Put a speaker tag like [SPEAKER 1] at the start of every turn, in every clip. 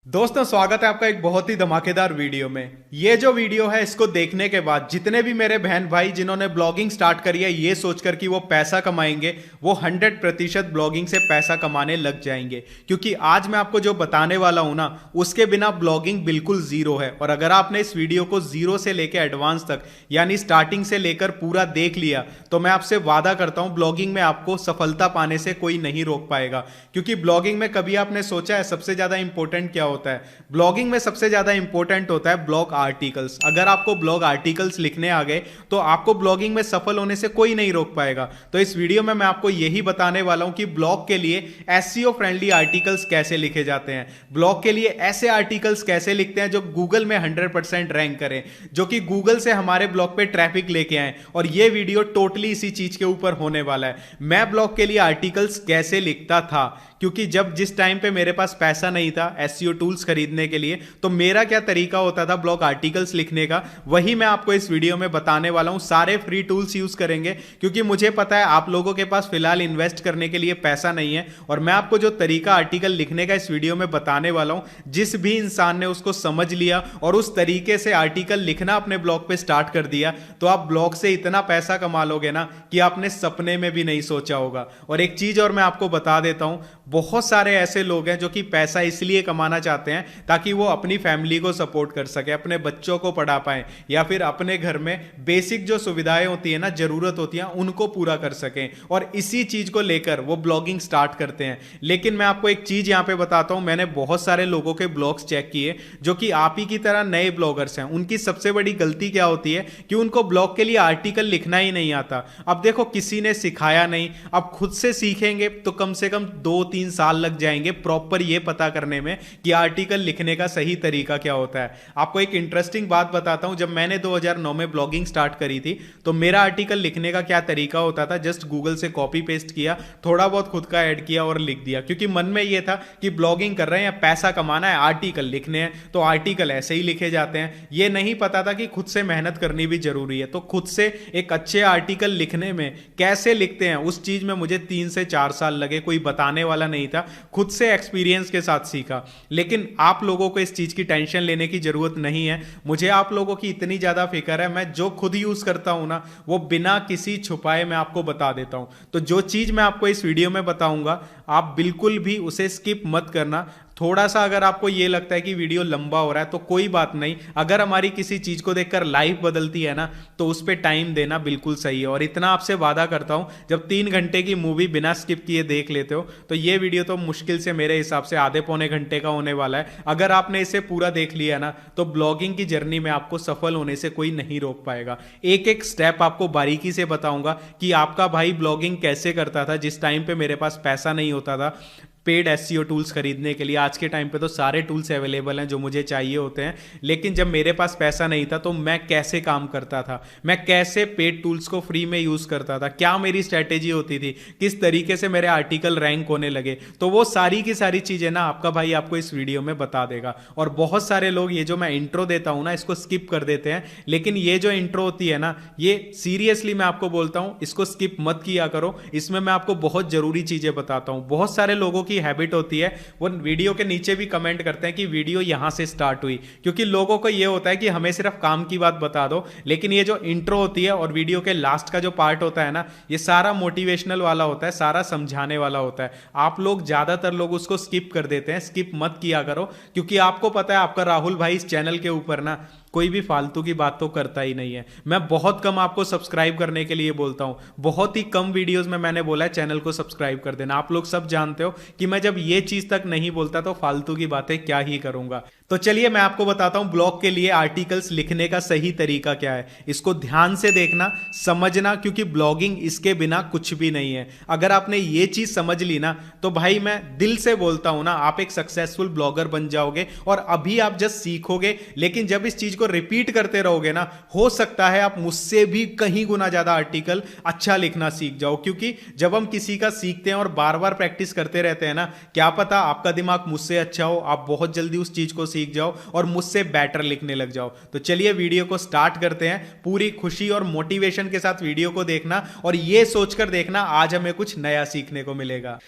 [SPEAKER 1] दोस्तों, स्वागत है आपका एक बहुत ही धमाकेदार वीडियो में। ये जो वीडियो है इसको देखने के बाद जितने भी मेरे बहन भाई जिन्होंने ब्लॉगिंग स्टार्ट करी है ये सोचकर कि वो पैसा कमाएंगे, वो 100% ब्लॉगिंग से पैसा कमाने लग जाएंगे। क्योंकि आज मैं आपको जो बताने वाला हूं ना, उसके बिना ब्लॉगिंग बिल्कुल जीरो है। और अगर आपने इस वीडियो को जीरो से लेकर एडवांस तक यानी स्टार्टिंग से लेकर पूरा देख लिया तो मैं आपसे वादा करता हूं ब्लॉगिंग में आपको सफलता पाने से कोई नहीं रोक पाएगा। क्योंकि ब्लॉगिंग में कभी आपने सोचा है सबसे ज्यादा इंपॉर्टेंट क्या होता है? ब्लॉगिंग में सबसे ज्यादा इंपॉर्टेंट होता है ब्लॉग आर्टिकल्स। अगर आपको ब्लॉग आर्टिकल्स लिखने आ गए तो आपको ब्लॉगिंग में सफल होने से कोई नहीं रोक पाएगा। तो इस वीडियो में मैं आपको यही बताने वाला हूं कि ब्लॉग के लिए एसईओ फ्रेंडली आर्टिकल्स कैसे लिखे जाते हैं, ब्लॉग के लिए ऐसे आर्टिकल्स कैसे लिखते हैं जो गूगल में 100% रैंक करें, जो कि गूगल से हमारे ब्लॉग पे ट्रैफिक लेके आए। और ये वीडियो टोटली इसी चीज के ऊपर होने वाला है। मैं ब्लॉग के लिए आर्टिकल्स कैसे लिखता था, क्योंकि जिस टाइम पे मेरे पास पैसा नहीं था एसईओ टूल्स खरीदने के लिए, तो मेरा क्या तरीका होता था ब्लॉग आर्टिकल्स लिखने का, वही मैं आपको इस वीडियो में बताने वाला हूं। सारे फ्री टूल्स यूज करेंगे क्योंकि मुझे पता है आप लोगों के पास फिलहाल इन्वेस्ट करने के लिए पैसा नहीं है। और मैं आपको जो तरीका आर्टिकल लिखने का इस वीडियो में बताने वाला हूं, जिस भी इंसान ने उसको समझ लिया और उस तरीके से आर्टिकल लिखना अपने ब्लॉग पे स्टार्ट कर दिया, तो आप ब्लॉग से इतना पैसा कमा लोगे ना कि आपने सपने में भी नहीं सोचा होगा। और एक चीज और मैं आपको बता देता हूं, बहुत सारे ऐसे लोग हैं जो कि पैसा इसलिए कमाना चाहते हैं ताकि वो अपनी फैमिली को सपोर्ट कर सके, अपने बच्चों को पढ़ा पाए, या फिर अपने घर में बेसिक जो सुविधाएं होती है ना, जरूरत होती है, उनको पूरा कर सकें। और इसी चीज को लेकर वो ब्लॉगिंग स्टार्ट करते हैं। लेकिन मैं आपको एक चीज यहां पे बताता हूं, मैंने बहुत सारे लोगों के ब्लॉग्स चेक किए जो कि आप ही की तरह नए ब्लॉगर्स हैं। उनकी सबसे बड़ी गलती क्या होती है कि उनको ब्लॉग के लिए आर्टिकल लिखना ही नहीं आता। अब देखो, किसी ने सिखाया नहीं, अब खुद से सीखेंगे तो कम से कम 2-3 साल लग जाएंगे प्रॉपर ये पता करने में कि आर्टिकल लिखने का सही तरीका क्या होता है। आपको एक इंटरेस्टिंग बात बताता हूं, जब मैंने 2009 में ब्लॉगिंग स्टार्ट करी थी तो मेरा आर्टिकल लिखने का क्या तरीका होता था, जस्ट गूगल से कॉपी पेस्ट किया, थोड़ा बहुत खुद का ऐड किया और लिख दिया। क्योंकि मन में यह था कि ब्लॉगिंग कर रहे हैं, पैसा कमाना है, आर्टिकल लिखने हैं, तो आर्टिकल ऐसे ही लिखे जाते हैं। यह नहीं पता था कि खुद से मेहनत करनी भी जरूरी है। तो खुद से एक अच्छे आर्टिकल लिखने में कैसे लिखते हैं उस चीज में मुझे 3 से 4 साल लगे। कोई बताने वाला नहीं था, खुद से एक्सपीरियंस के साथ सीखा। लेकिन आप लोगों को इस चीज की टेंशन लेने की जरूरत नहीं है। मुझे आप लोगों की इतनी ज्यादा फिक्र है, मैं जो खुद यूज करता हूं ना वो बिना किसी छुपाए मैं आपको बता देता हूं। तो जो चीज मैं आपको इस वीडियो में बताऊंगा आप बिल्कुल भी उसे स्किप मत करना। थोड़ा सा अगर आपको यह लगता है कि वीडियो लंबा हो रहा है तो कोई बात नहीं, अगर हमारी किसी चीज को देखकर लाइफ बदलती है ना तो उस पर टाइम देना बिल्कुल सही है। और इतना आपसे वादा करता हूं, जब 3 घंटे की मूवी बिना स्किप किए देख लेते हो तो यह वीडियो तो मुश्किल से मेरे हिसाब से आधे पौने घंटे का होने वाला है। अगर आपने इसे पूरा देख लिया ना तो ब्लॉगिंग की जर्नी में आपको सफल होने से कोई नहीं रोक पाएगा। एक एक स्टेप आपको बारीकी से बताऊंगा कि आपका भाई ब्लॉगिंग कैसे करता था जिस टाइम पे मेरे पास पैसा नहीं होता था पेड एसईओ टूल्स खरीदने के लिए। आज के टाइम पे तो सारे टूल्स अवेलेबल हैं जो मुझे चाहिए होते हैं, लेकिन जब मेरे पास पैसा नहीं था तो मैं कैसे काम करता था, मैं कैसे पेड टूल्स को फ्री में यूज करता था, क्या मेरी स्ट्रेटेजी होती थी, किस तरीके से मेरे आर्टिकल रैंक होने लगे, तो वो सारी की सारी चीजें ना आपका भाई आपको इस वीडियो में बता देगा। और बहुत सारे लोग ये जो मैं इंट्रो देता हूं ना इसको स्किप कर देते हैं, लेकिन ये जो इंट्रो होती है ना, ये सीरियसली मैं आपको बोलता हूं इसको स्किप मत किया करो। इसमें मैं आपको बहुत जरूरी चीजें बताता हूं। बहुत सारे लोगों की हैबिट होती है वो वीडियो के नीचे भी कमेंट करते हैं कि वीडियो यहां से स्टार्ट हुई, क्योंकि लोगों को यह होता है कि हमें सिर्फ काम की बात बता दो। लेकिन ये जो इंट्रो होती है और वीडियो के लास्ट का जो पार्ट होता है ना, ये सारा मोटिवेशनल वाला होता है, सारा समझाने वाला होता है। आप लोग ज्यादातर लोग उसको स्किप कर देते हैं, स्किप मत किया करो, क्योंकि आपको पता है आपका राहुल भाई इस चैनल के ऊपर ना कोई भी फालतू की बात तो करता ही नहीं है। मैं बहुत कम आपको सब्सक्राइब करने के लिए बोलता हूं, बहुत ही कम वीडियोस में मैंने बोला है चैनल को सब्सक्राइब कर देना। आप लोग सब जानते हो कि मैं जब ये चीज तक नहीं बोलता तो फालतू की बातें क्या ही करूंगा। तो चलिए मैं आपको बताता हूं ब्लॉग के लिए आर्टिकल्स लिखने का सही तरीका क्या है। इसको ध्यान से देखना, समझना, क्योंकि ब्लॉगिंग इसके बिना कुछ भी नहीं है। अगर आपने ये चीज समझ ली ना तो भाई मैं दिल से बोलता हूं ना, आप एक सक्सेसफुल ब्लॉगर बन जाओगे। और अभी आप जस्ट सीखोगे, लेकिन जब इस चीज को रिपीट करते रहोगे ना, हो सकता है आप मुझसे भी कहीं गुना ज्यादा आर्टिकल अच्छा लिखना सीख जाओ। क्योंकि जब हम किसी का सीखते हैं और बार बार प्रैक्टिस करते रहते हैं ना, क्या पता आपका दिमाग मुझसे अच्छा हो, आप बहुत जल्दी उस चीज को सीख जाओ और मुझसे बेटर लिखने लग जाओ। तो चलिए वीडियो को स्टार्ट करते हैं। पूरी खुशी और मोटिवेशन के साथ वीडियो को देखना और यह सोचकर देखना आज हमें कुछ नया सीखने को मिलेगा।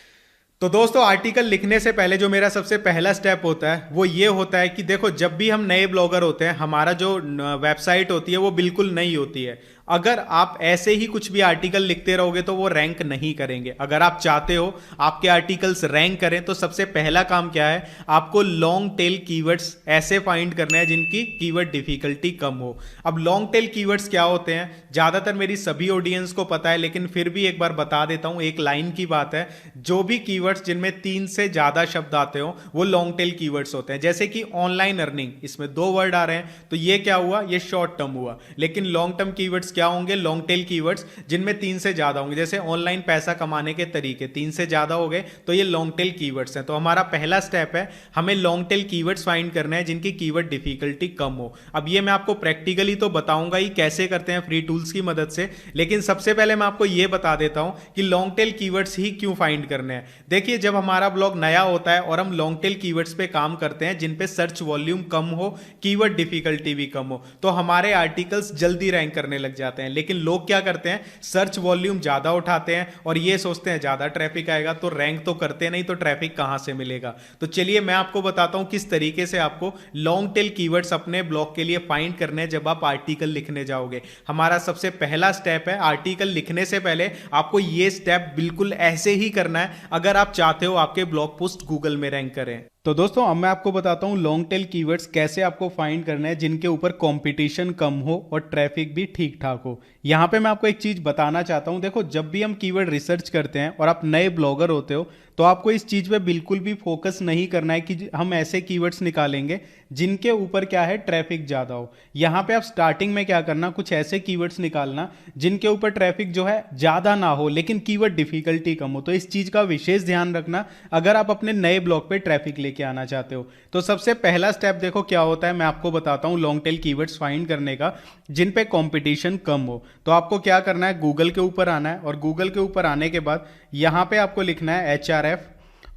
[SPEAKER 1] तो दोस्तों आर्टिकल लिखने से पहले जो मेरा सबसे पहला स्टेप होता है वो ये होता है कि देखो, जब भी हम नए ब्लॉगर होते हैं, हमारा जो वेबसाइट होती है वो बिल्कुल नई होती है। अगर आप ऐसे ही कुछ भी आर्टिकल लिखते रहोगे तो वो रैंक नहीं करेंगे। अगर आप चाहते हो आपके आर्टिकल्स रैंक करें तो सबसे पहला काम क्या है, आपको लॉन्ग टेल कीवर्ड्स ऐसे फाइंड करना है जिनकी कीवर्ड डिफिकल्टी कम हो। अब लॉन्ग टेल कीवर्ड्स क्या होते हैं, ज्यादातर मेरी सभी ऑडियंस को पता है, लेकिन फिर भी एक बार बता देता हूं, एक लाइन की बात है। जो भी कीवर्ड्स जिनमें 3 से ज्यादा शब्द आते हो वो लॉन्ग टेल कीवर्ड्स होते हैं। जैसे कि ऑनलाइन अर्निंग, इसमें 2 वर्ड आ रहे हैं तो ये क्या हुआ, ये शॉर्ट टर्म हुआ। लेकिन लॉन्ग टर्म कीवर्ड्स क्या होंगे, लॉन्ग टेल कीवर्ड्स जिनमें 3 से ज्यादा होंगे। जैसे ऑनलाइन पैसा कमाने के तरीके 3 से ज्यादा हो गए तो ये लॉन्ग टेल कीवर्ड्स हैं। तो हमारा पहला स्टेप है, हमें लॉन्ग टेल कीवर्ड्स फाइंड करना है जिनकी कीवर्ड डिफिकल्टी कम हो। अब ये मैं आपको प्रैक्टिकली तो बताऊंगा ही कैसे करते हैं फ्री टूल्स की मदद से, लेकिन सबसे पहले मैं आपको ये बता देता हूं कि लॉन्ग टेल कीवर्ड्स ही क्यों फाइंड करने हैं। देखिए, जब हमारा ब्लॉग नया होता है और हम लॉन्ग टेल कीवर्ड्स पे काम करते हैं जिन पे सर्च वॉल्यूम कम हो, कीवर्ड डिफिकल्टी भी कम हो, तो हमारे आर्टिकल्स जल्दी रैंक करने लग जाते हैं। लेकिन लोग क्या करते हैं, सर्च वॉल्यूम ज्यादा उठाते हैं और ये सोचते हैं ज्यादा ट्रैफिक आएगा तो रैंक तो करते नहीं, तो ट्रैफिक कहां से मिलेगा। तो चलिए मैं आपको बताता हूं किस तरीके से आपको लॉन्ग टेल कीवर्ड्स अपने ब्लॉग के लिए फाइंड करने हैं जब आप आर्टिकल लिखने जाओगे। हमारा सबसे पहला स्टेप है, आर्टिकल लिखने से पहले आपको ये स्टेप बिल्कुल ऐसे ही करना है अगर आप चाहते हो आपके ब्लॉग पोस्ट गूगल में रैंक करें। तो दोस्तों अब मैं आपको बताता हूं लॉन्ग टेल कीवर्ड्स कैसे आपको फाइंड करना है जिनके ऊपर कंपटीशन कम हो और ट्रैफिक भी ठीक ठाक हो। यहां पे मैं आपको एक चीज बताना चाहता हूं, देखो जब भी हम कीवर्ड रिसर्च करते हैं और आप नए ब्लॉगर होते हो तो आपको इस चीज पे बिल्कुल भी फोकस नहीं करना है कि हम ऐसे कीवर्ड्स निकालेंगे जिनके ऊपर क्या है, ट्रैफिक ज्यादा हो। यहां पे आप स्टार्टिंग में क्या करना, कुछ ऐसे कीवर्ड्स निकालना जिनके ऊपर ट्रैफिक जो है ज्यादा ना हो लेकिन कीवर्ड डिफिकल्टी कम हो। तो इस चीज का विशेष ध्यान रखना अगर आप अपने नए ब्लॉग पे ट्रैफिक लेके आना चाहते हो। तो सबसे पहला स्टेप देखो क्या होता है, मैं आपको बताता हूं लॉन्ग टेल कीवर्ड्स फाइंड करने का जिन पे कंपटीशन कम हो। तो आपको क्या करना है, गूगल के ऊपर आना है और गूगल के ऊपर आने के बाद यहां पे आपको लिखना है HRF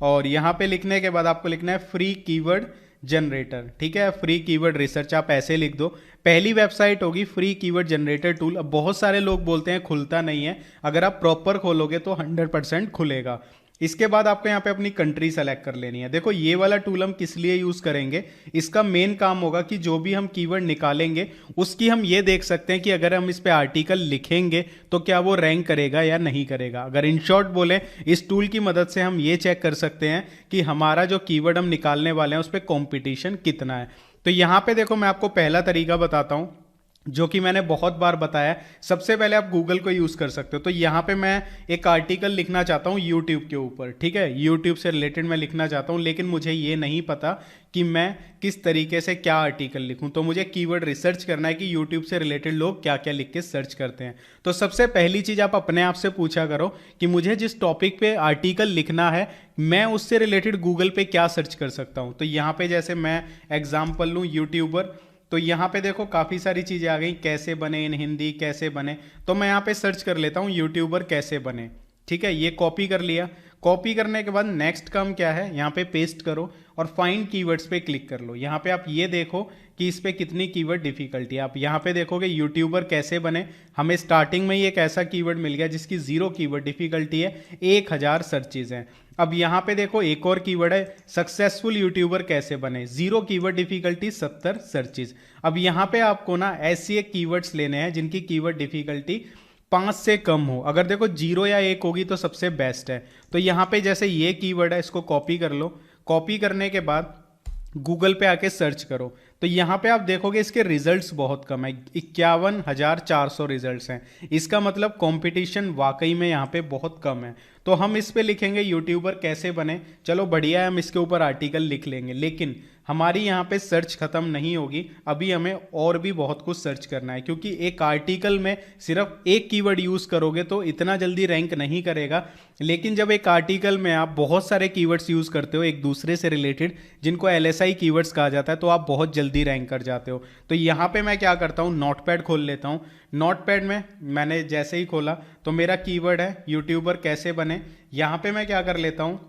[SPEAKER 1] और यहां पे लिखने के बाद आपको लिखना है फ्री कीवर्ड जनरेटर। ठीक है, फ्री कीवर्ड रिसर्च आप ऐसे लिख दो। पहली वेबसाइट होगी फ्री कीवर्ड जनरेटर टूल। अब बहुत सारे लोग बोलते हैं खुलता नहीं है, अगर आप प्रॉपर खोलोगे तो 100% खुलेगा। इसके बाद आपको यहाँ पे अपनी कंट्री सेलेक्ट कर लेनी है। देखो ये वाला टूल हम किस लिए यूज करेंगे, इसका मेन काम होगा कि जो भी हम कीवर्ड निकालेंगे उसकी हम ये देख सकते हैं कि अगर हम इस पे आर्टिकल लिखेंगे तो क्या वो रैंक करेगा या नहीं करेगा। अगर इन शॉर्ट बोले, इस टूल की मदद से हम ये चेक कर सकते हैं कि हमारा जो कीवर्ड हम निकालने वाले हैं उस पर कॉम्पिटिशन कितना है। तो यहाँ पे देखो मैं आपको पहला तरीका बताता हूँ जो कि मैंने बहुत बार बताया। सबसे पहले आप गूगल को यूज कर सकते हो। तो यहाँ पे मैं एक आर्टिकल लिखना चाहता हूँ यूट्यूब के ऊपर, ठीक है, यूट्यूब से रिलेटेड मैं लिखना चाहता हूँ, लेकिन मुझे ये नहीं पता कि मैं किस तरीके से क्या आर्टिकल लिखूं। तो मुझे कीवर्ड रिसर्च करना है कि यूट्यूब से रिलेटेड लोग क्या क्या लिख के सर्च करते हैं। तो सबसे पहली चीज आप अपने आप से पूछा करो कि मुझे जिस टॉपिक पे आर्टिकल लिखना है मैं उससे रिलेटेड गूगल पे क्या सर्च कर सकता हूं। तो यहाँ पे जैसे मैं एग्जाम्पल लूँ यूट्यूबर, तो यहाँ पे देखो काफ़ी सारी चीज़ें आ गई, कैसे बने इन हिंदी, कैसे बने। तो मैं यहाँ पे सर्च कर लेता हूँ यूट्यूबर कैसे बने। ठीक है, ये कॉपी कर लिया। कॉपी करने के बाद नेक्स्ट काम क्या है, यहाँ पे पेस्ट करो और फाइंड कीवर्ड्स पे क्लिक कर लो। यहाँ पे आप ये देखो कि इस पे कितनी कीवर्ड डिफिकल्टी है। आप यहाँ पे देखोगे यूट्यूबर कैसे बने, हमें स्टार्टिंग में ही एक ऐसा कीवर्ड मिल गया जिसकी 0 कीवर्ड डिफिकल्टी है, 1000 सर्चेज हैं। अब यहाँ पे देखो एक और कीवर्ड है सक्सेसफुल यूट्यूबर कैसे बने, 0 कीवर्ड डिफिकल्टी 70 सर्चेज। अब यहाँ पे आपको ना ऐसी एक कीवर्ड्स लेने हैं जिनकी कीवर्ड डिफिकल्टी 5 से कम हो। अगर देखो 0 या 1 होगी तो सबसे बेस्ट है। तो यहाँ पे जैसे ये कीवर्ड है, इसको कॉपी कर लो। कॉपी करने के बाद गूगल पे आके सर्च करो। तो यहाँ पे आप देखोगे इसके रिजल्ट्स बहुत कम है, 51,400 रिजल्ट्स हैं। इसका मतलब कंपटीशन वाकई में यहाँ पे बहुत कम है। तो हम इस पे लिखेंगे यूट्यूबर कैसे बने, चलो बढ़िया है, हम इसके ऊपर आर्टिकल लिख लेंगे। लेकिन हमारी यहाँ पे सर्च खत्म नहीं होगी, अभी हमें और भी बहुत कुछ सर्च करना है, क्योंकि एक आर्टिकल में सिर्फ एक कीवर्ड यूज करोगे तो इतना जल्दी रैंक नहीं करेगा। लेकिन जब एक आर्टिकल में आप बहुत सारे कीवर्ड्स यूज करते हो एक दूसरे से रिलेटेड, जिनको LSI कीवर्ड्स कहा जाता है, तो आप बहुत जल्दी रैंक कर जाते हो। तो यहाँ पे मैं क्या करता हूँ, नोटपैड खोल लेता हूँ। नोटपैड में मैंने जैसे ही खोला तो मेरा कीवर्ड है यूट्यूबर कैसे बने। यहाँ पे मैं क्या कर लेता हूँ,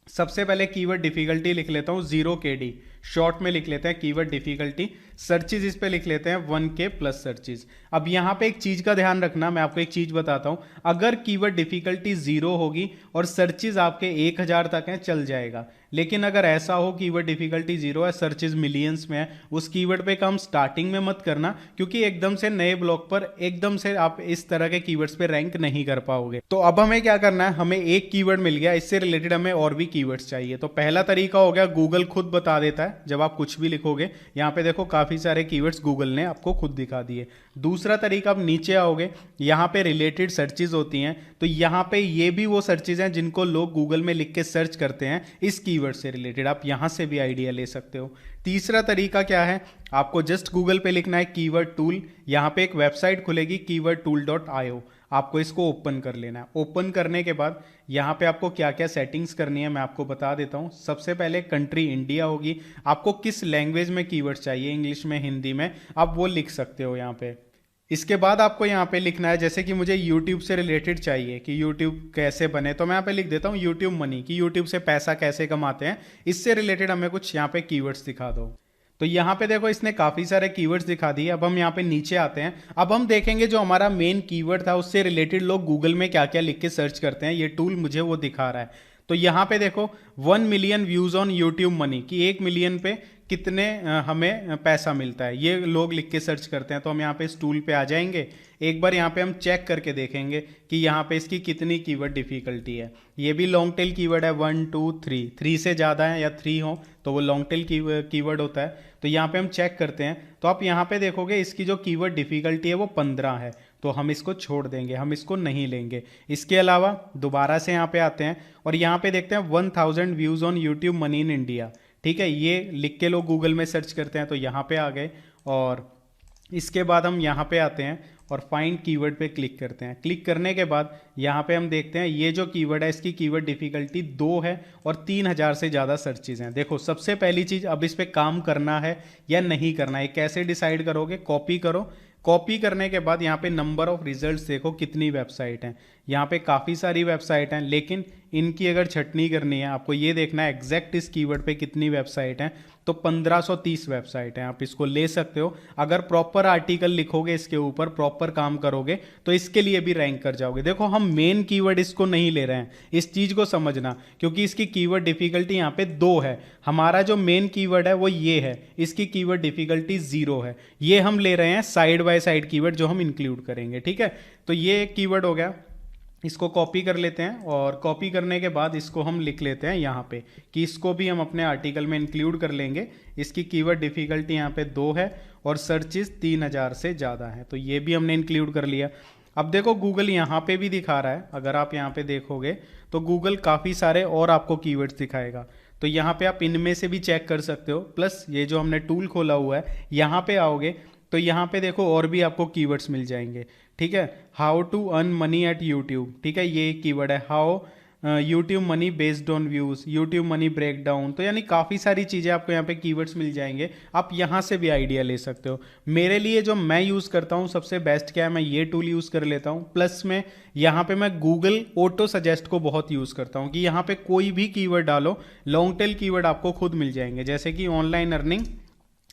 [SPEAKER 1] सबसे पहले कीवर्ड डिफिकल्टी लिख लेता हूँ 0 KD, शॉर्ट में लिख लेते हैं कीवर्ड डिफिकल्टी, सर्चेज इस पे लिख लेते हैं 1K प्लस सर्चेज। अब यहाँ पे एक चीज का ध्यान रखना, मैं आपको एक चीज बताता हूँ, अगर कीवर्ड डिफिकल्टी 0 होगी और सर्चेज आपके 1000 तक हैं चल जाएगा, लेकिन अगर ऐसा हो कीवर्ड डिफिकल्टी 0 है, सर्चेज मिलियंस में है, उस कीवर्ड पे काम स्टार्टिंग में मत करना, क्योंकि एकदम से नए ब्लॉग पर एकदम से आप इस तरह के कीवर्ड्स पे रैंक नहीं कर पाओगे। तो अब हमें क्या करना है, हमें एक कीवर्ड मिल गया, इससे रिलेटेड हमें और भी कीवर्ड्स चाहिए। तो पहला तरीका हो गया, गूगल खुद बता देता है जब आप कुछ भी लिखोगे, यहाँ पे देखो काफी सारे कीवर्ड्स गूगल ने आपको खुद दिखा दिए। दूसरा तरीका, आप नीचे आओगे, यहाँ पे रिलेटेड सर्चेज होती हैं, तो यहाँ पे ये भी वो सर्चेज हैं जिनको लोग गूगल में लिख के सर्च करते हैं इस कीवर्ड से रिलेटेड, आप यहां से भी आइडिया ले सकते हो। तीसरा तरीका क्या है, आपको जस्ट गूगल पे लिखना है कीवर्ड टूल, यहां पे एक वेबसाइट खुलेगी keywordtool.io, आपको इसको ओपन कर लेना है। ओपन करने के बाद यहाँ पे आपको क्या क्या सेटिंग्स करनी है मैं आपको बता देता हूँ। सबसे पहले कंट्री इंडिया होगी, आपको किस लैंग्वेज में कीवर्ड चाहिए, इंग्लिश में, हिंदी में, आप वो लिख सकते हो यहाँ पे। इसके बाद आपको यहाँ पे लिखना है, जैसे कि मुझे YouTube से रिलेटेड चाहिए कि YouTube कैसे बने, तो मैं यहाँ पे लिख देता हूँ YouTube मनी, कि YouTube से पैसा कैसे कमाते हैं, इससे रिलेटेड हमें कुछ यहाँ पे कीवर्ड्स दिखा दो। तो यहाँ पे देखो इसने काफ़ी सारे कीवर्ड्स दिखा दिए। अब हम यहाँ पे नीचे आते हैं, अब हम देखेंगे जो हमारा मेन कीवर्ड था उससे रिलेटेड लोग गूगल में क्या क्या लिख के सर्च करते हैं, ये टूल मुझे वो दिखा रहा है। तो यहाँ पे देखो 1 million views on YouTube money, कि 1 मिलियन पे कितने हमें पैसा मिलता है, ये लोग लिख के सर्च करते हैं। तो हम यहाँ पे इस टूल पे आ जाएंगे, एक बार यहाँ पे हम चेक करके देखेंगे कि यहाँ पे इसकी कितनी कीवर्ड डिफिकल्टी है। ये भी लॉन्ग टेल कीवर्ड है, 1 2 3, 3 से ज़्यादा है या 3 हो तो वो लॉन्ग टेल कीवर्ड होता है। तो यहाँ पे हम चेक करते हैं, तो आप यहाँ पे देखोगे इसकी जो कीवर्ड डिफिकल्टी है वो 15 है, तो हम इसको छोड़ देंगे, हम इसको नहीं लेंगे। इसके अलावा दोबारा से यहाँ पे आते हैं और यहाँ पे देखते हैं 1000 views on YouTube money in India, ठीक है, ये लिख के लोग गूगल में सर्च करते हैं, तो यहाँ पे आ गए। और इसके बाद हम यहाँ पे आते हैं और फाइंड कीवर्ड पे क्लिक करते हैं। क्लिक करने के बाद यहाँ पे हम देखते हैं ये जो कीवर्ड है इसकी कीवर्ड डिफिकल्टी 2 है और 3000 से ज़्यादा सर्चेज हैं। देखो सबसे पहली चीज़, अब इस पे काम करना है या नहीं करना है, कैसे डिसाइड करोगे, कॉपी करो। कॉपी करने के बाद यहाँ पे नंबर ऑफ रिजल्ट्स देखो कितनी वेबसाइट हैं, यहाँ पे काफ़ी सारी वेबसाइट हैं, लेकिन इनकी अगर छटनी करनी है आपको ये देखना है एग्जैक्ट इस कीवर्ड पे कितनी वेबसाइट हैं, तो 1530 वेबसाइट हैं, आप इसको ले सकते हो। अगर प्रॉपर आर्टिकल लिखोगे इसके ऊपर, प्रॉपर काम करोगे तो इसके लिए भी रैंक कर जाओगे। देखो हम मेन कीवर्ड इसको नहीं ले रहे हैं, इस चीज़ को समझना, क्योंकि इसकी कीवर्ड डिफिकल्टी यहाँ पे 2 है, हमारा जो मेन कीवर्ड है वो ये है, इसकी कीवर्ड डिफिकल्टी 0 है, ये हम ले रहे हैं साइड बाय साइड कीवर्ड जो हम इंक्लूड करेंगे, ठीक है। तो ये एक कीवर्ड हो गया, इसको कॉपी कर लेते हैं और कॉपी करने के बाद इसको हम लिख लेते हैं यहाँ पे कि इसको भी हम अपने आर्टिकल में इंक्लूड कर लेंगे। इसकी कीवर्ड डिफिकल्टी यहाँ पे 2 है और सर्चेज 3000 से ज़्यादा है, तो ये भी हमने इंक्लूड कर लिया। अब देखो गूगल यहाँ पे भी दिखा रहा है, अगर आप यहाँ पे देखोगे तो गूगल काफ़ी सारे और आपको कीवर्ड्स दिखाएगा, तो यहाँ पे आप इनमें से भी चेक कर सकते हो। प्लस ये जो हमने टूल खोला हुआ है, यहाँ पे आओगे तो यहाँ पे देखो और भी आपको कीवर्ड्स मिल जाएंगे, ठीक है। How to earn money at YouTube, ठीक है, ये कीवर्ड है। How YouTube money based on views, YouTube money break down, तो यानी काफ़ी सारी चीज़ें आपको यहाँ पे कीवर्ड्स मिल जाएंगे, आप यहाँ से भी आइडिया ले सकते हो। मेरे लिए जो मैं यूज़ करता हूँ सबसे बेस्ट क्या है, मैं ये टूल यूज़ कर लेता हूँ। प्लस में यहाँ पे मैं गूगल ऑटो सजेस्ट को बहुत यूज़ करता हूँ कि यहाँ पे कोई भी कीवर्ड डालो, लॉन्ग टेल कीवर्ड आपको खुद मिल जाएंगे, जैसे कि ऑनलाइन अर्निंग,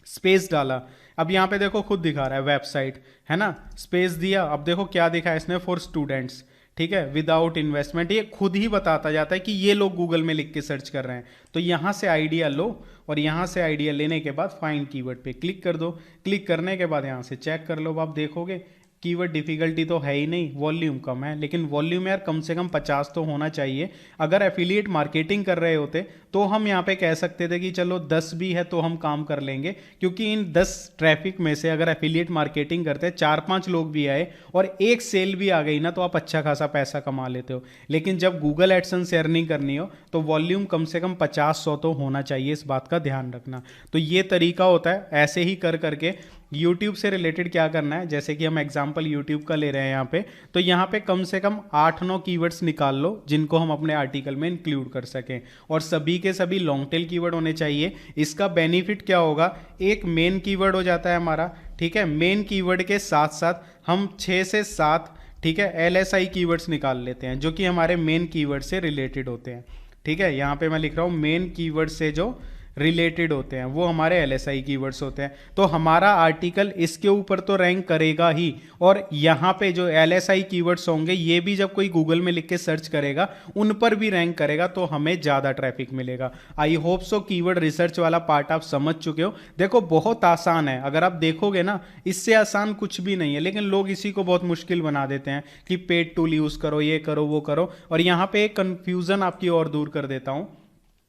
[SPEAKER 1] स्पेस डाला, अब यहाँ पे देखो खुद दिखा रहा है वेबसाइट, है ना, स्पेस दिया, अब देखो क्या दिखा है इसने, फॉर स्टूडेंट्स, ठीक है, विदाउट इन्वेस्टमेंट, ये खुद ही बताता जाता है कि ये लोग गूगल में लिख के सर्च कर रहे हैं। तो यहाँ से आइडिया लो और यहाँ से आइडिया लेने के बाद फाइंड कीवर्ड पे क्लिक कर दो। क्लिक करने के बाद यहाँ से चेक कर लो, अब आप देखोगे कीवर्ड डिफिकल्टी तो है ही नहीं, वॉल्यूम कम है, लेकिन वॉल्यूम यार कम से कम 50 तो होना चाहिए। अगर एफिलिएट मार्केटिंग कर रहे होते तो हम यहाँ पे कह सकते थे कि चलो 10 भी है तो हम काम कर लेंगे, क्योंकि इन 10 ट्रैफिक में से अगर एफिलिएट मार्केटिंग करते 4-5 लोग भी आए और एक सेल भी आ गई ना, तो आप अच्छा खासा पैसा कमा लेते हो। लेकिन जब गूगल एडसेंस से अर्निंग करनी हो तो वॉल्यूम कम से कम 50-100 तो होना चाहिए, इस बात का ध्यान रखना। तो ये तरीका होता है, ऐसे ही कर करके YouTube से रिलेटेड क्या करना है, जैसे कि हम एग्जांपल YouTube का ले रहे हैं यहाँ पे, तो यहाँ पे कम से कम 8-9 कीवर्ड्स निकाल लो जिनको हम अपने आर्टिकल में इंक्लूड कर सकें, और सभी के सभी लॉन्ग टेल कीवर्ड होने चाहिए। इसका बेनिफिट क्या होगा, एक मेन कीवर्ड हो जाता है हमारा, ठीक है, मेन कीवर्ड के साथ साथ हम 6 से 7, ठीक है, LSI कीवर्ड्स निकाल लेते हैं जो कि हमारे मेन कीवर्ड से रिलेटेड होते हैं, ठीक है। यहाँ पे मैं लिख रहा हूँ मेन कीवर्ड से जो रिलेटेड होते हैं, वो हमारे LSI कीवर्ड्स होते हैं। तो हमारा आर्टिकल इसके ऊपर तो रैंक करेगा ही, और यहाँ पे जो LSI कीवर्ड्स होंगे ये भी जब कोई गूगल में लिख के सर्च करेगा उन पर भी रैंक करेगा, तो हमें ज़्यादा ट्रैफिक मिलेगा। I hope so keyword research वाला पार्ट आप समझ चुके हो। देखो बहुत आसान है, अगर आप देखोगे ना इससे आसान कुछ भी नहीं है, लेकिन लोग इसी को बहुत मुश्किल बना देते हैं कि पेड टूल यूज़ करो, ये करो, वो करो। और यहाँ पे एक कन्फ्यूज़न आपकी और दूर कर देता हूँ।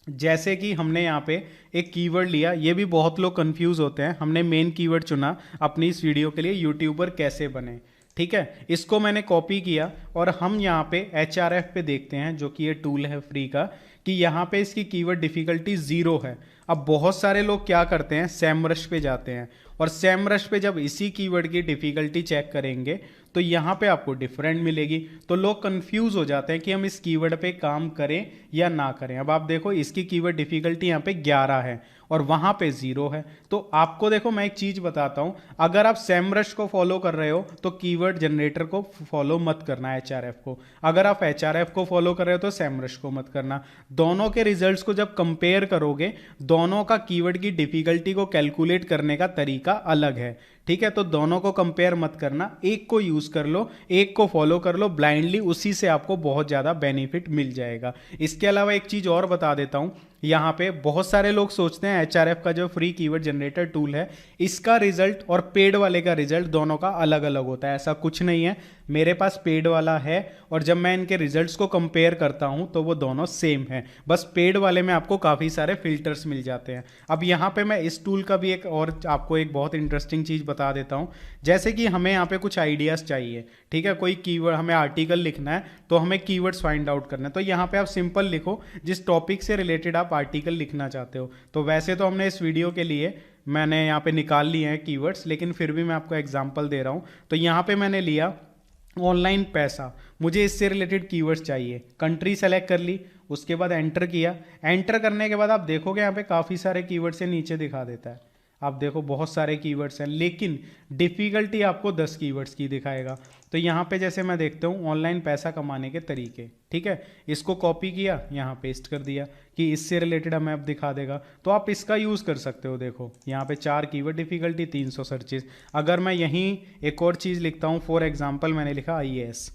[SPEAKER 1] जैसे कि हमने यहाँ पे एक कीवर्ड लिया, ये भी बहुत लोग कंफ्यूज होते हैं। हमने मेन कीवर्ड चुना अपनी इस वीडियो के लिए, यूट्यूबर कैसे बने, ठीक है। इसको मैंने कॉपी किया और हम यहाँ पे HRF पे देखते हैं, जो कि ये टूल है फ्री का, कि यहाँ पे इसकी कीवर्ड डिफिकल्टी 0 है। अब बहुत सारे लोग क्या करते हैं, SEMrush पे जाते हैं, और SEMrush पे जब इसी कीवर्ड की डिफिकल्टी चेक करेंगे तो यहाँ पे आपको डिफरेंट मिलेगी। तो लोग कंफ्यूज हो जाते हैं कि हम इस कीवर्ड पे काम करें या ना करें। अब आप देखो इसकी कीवर्ड डिफिकल्टी यहाँ पे 11 है और वहाँ पे 0 है। तो आपको देखो मैं एक चीज़ बताता हूँ, अगर आप SEMrush को फॉलो कर रहे हो तो कीवर्ड जनरेटर को फॉलो मत करना HRF को। अगर आप HRF को फॉलो कर रहे हो तो SEMrush को मत करना। दोनों के रिजल्ट्स को जब कंपेयर करोगे, दोनों का कीवर्ड की डिफिकल्टी को कैलकुलेट करने का तरीका अलग है, ठीक है। तो दोनों को कंपेयर मत करना, एक को यूज कर लो, एक को फॉलो कर लो ब्लाइंडली, उसी से आपको बहुत ज़्यादा बेनिफिट मिल जाएगा। इसके अलावा एक चीज़ और बता देता हूँ, यहाँ पे बहुत सारे लोग सोचते हैं HRF का जो फ्री कीवर्ड जनरेटर टूल है, इसका रिजल्ट और पेड वाले का रिजल्ट दोनों का अलग अलग होता है। ऐसा कुछ नहीं है, मेरे पास पेड वाला है और जब मैं इनके रिजल्ट्स को कंपेयर करता हूं तो वो दोनों सेम है, बस पेड वाले में आपको काफ़ी सारे फिल्टर्स मिल जाते हैं। अब यहाँ पे मैं इस टूल का भी एक और आपको एक बहुत इंटरेस्टिंग चीज़ बता देता हूँ। जैसे कि हमें यहाँ पे कुछ आइडियाज़ चाहिए, ठीक है, कोई कीवर्ड हमें आर्टिकल लिखना है तो हमें कीवर्ड्स फाइंड आउट करना है। तो यहाँ पे आप सिंपल लिखो जिस टॉपिक से रिलेटेड आप आर्टिकल लिखना चाहते हो। तो वैसे तो हमने इस वीडियो के लिए मैंने यहाँ पे निकाल लिए हैं कीवर्ड्स, लेकिन फिर भी मैं आपको एग्जांपल दे रहा हूँ। तो यहाँ पे मैंने लिया ऑनलाइन पैसा, मुझे इससे रिलेटेड कीवर्ड्स चाहिए, कंट्री सेलेक्ट कर ली, उसके बाद एंटर किया। एंटर करने के बाद आप देखोगे यहाँ पे काफ़ी सारे कीवर्ड्स से नीचे दिखा देता है। आप देखो बहुत सारे कीवर्ड्स हैं, लेकिन डिफ़िकल्टी आपको 10 कीवर्ड्स की दिखाएगा। तो यहाँ पे जैसे मैं देखता हूँ ऑनलाइन पैसा कमाने के तरीके, ठीक है, इसको कॉपी किया, यहाँ पेस्ट कर दिया कि इससे रिलेटेड हमें अब दिखा देगा। तो आप इसका यूज़ कर सकते हो। देखो यहाँ पे 4 कीवर्ड डिफ़िकल्टी, 300 सर्चेज। अगर मैं यहीं एक और चीज़ लिखता हूँ, फॉर एग्जाम्पल मैंने लिखा IAS,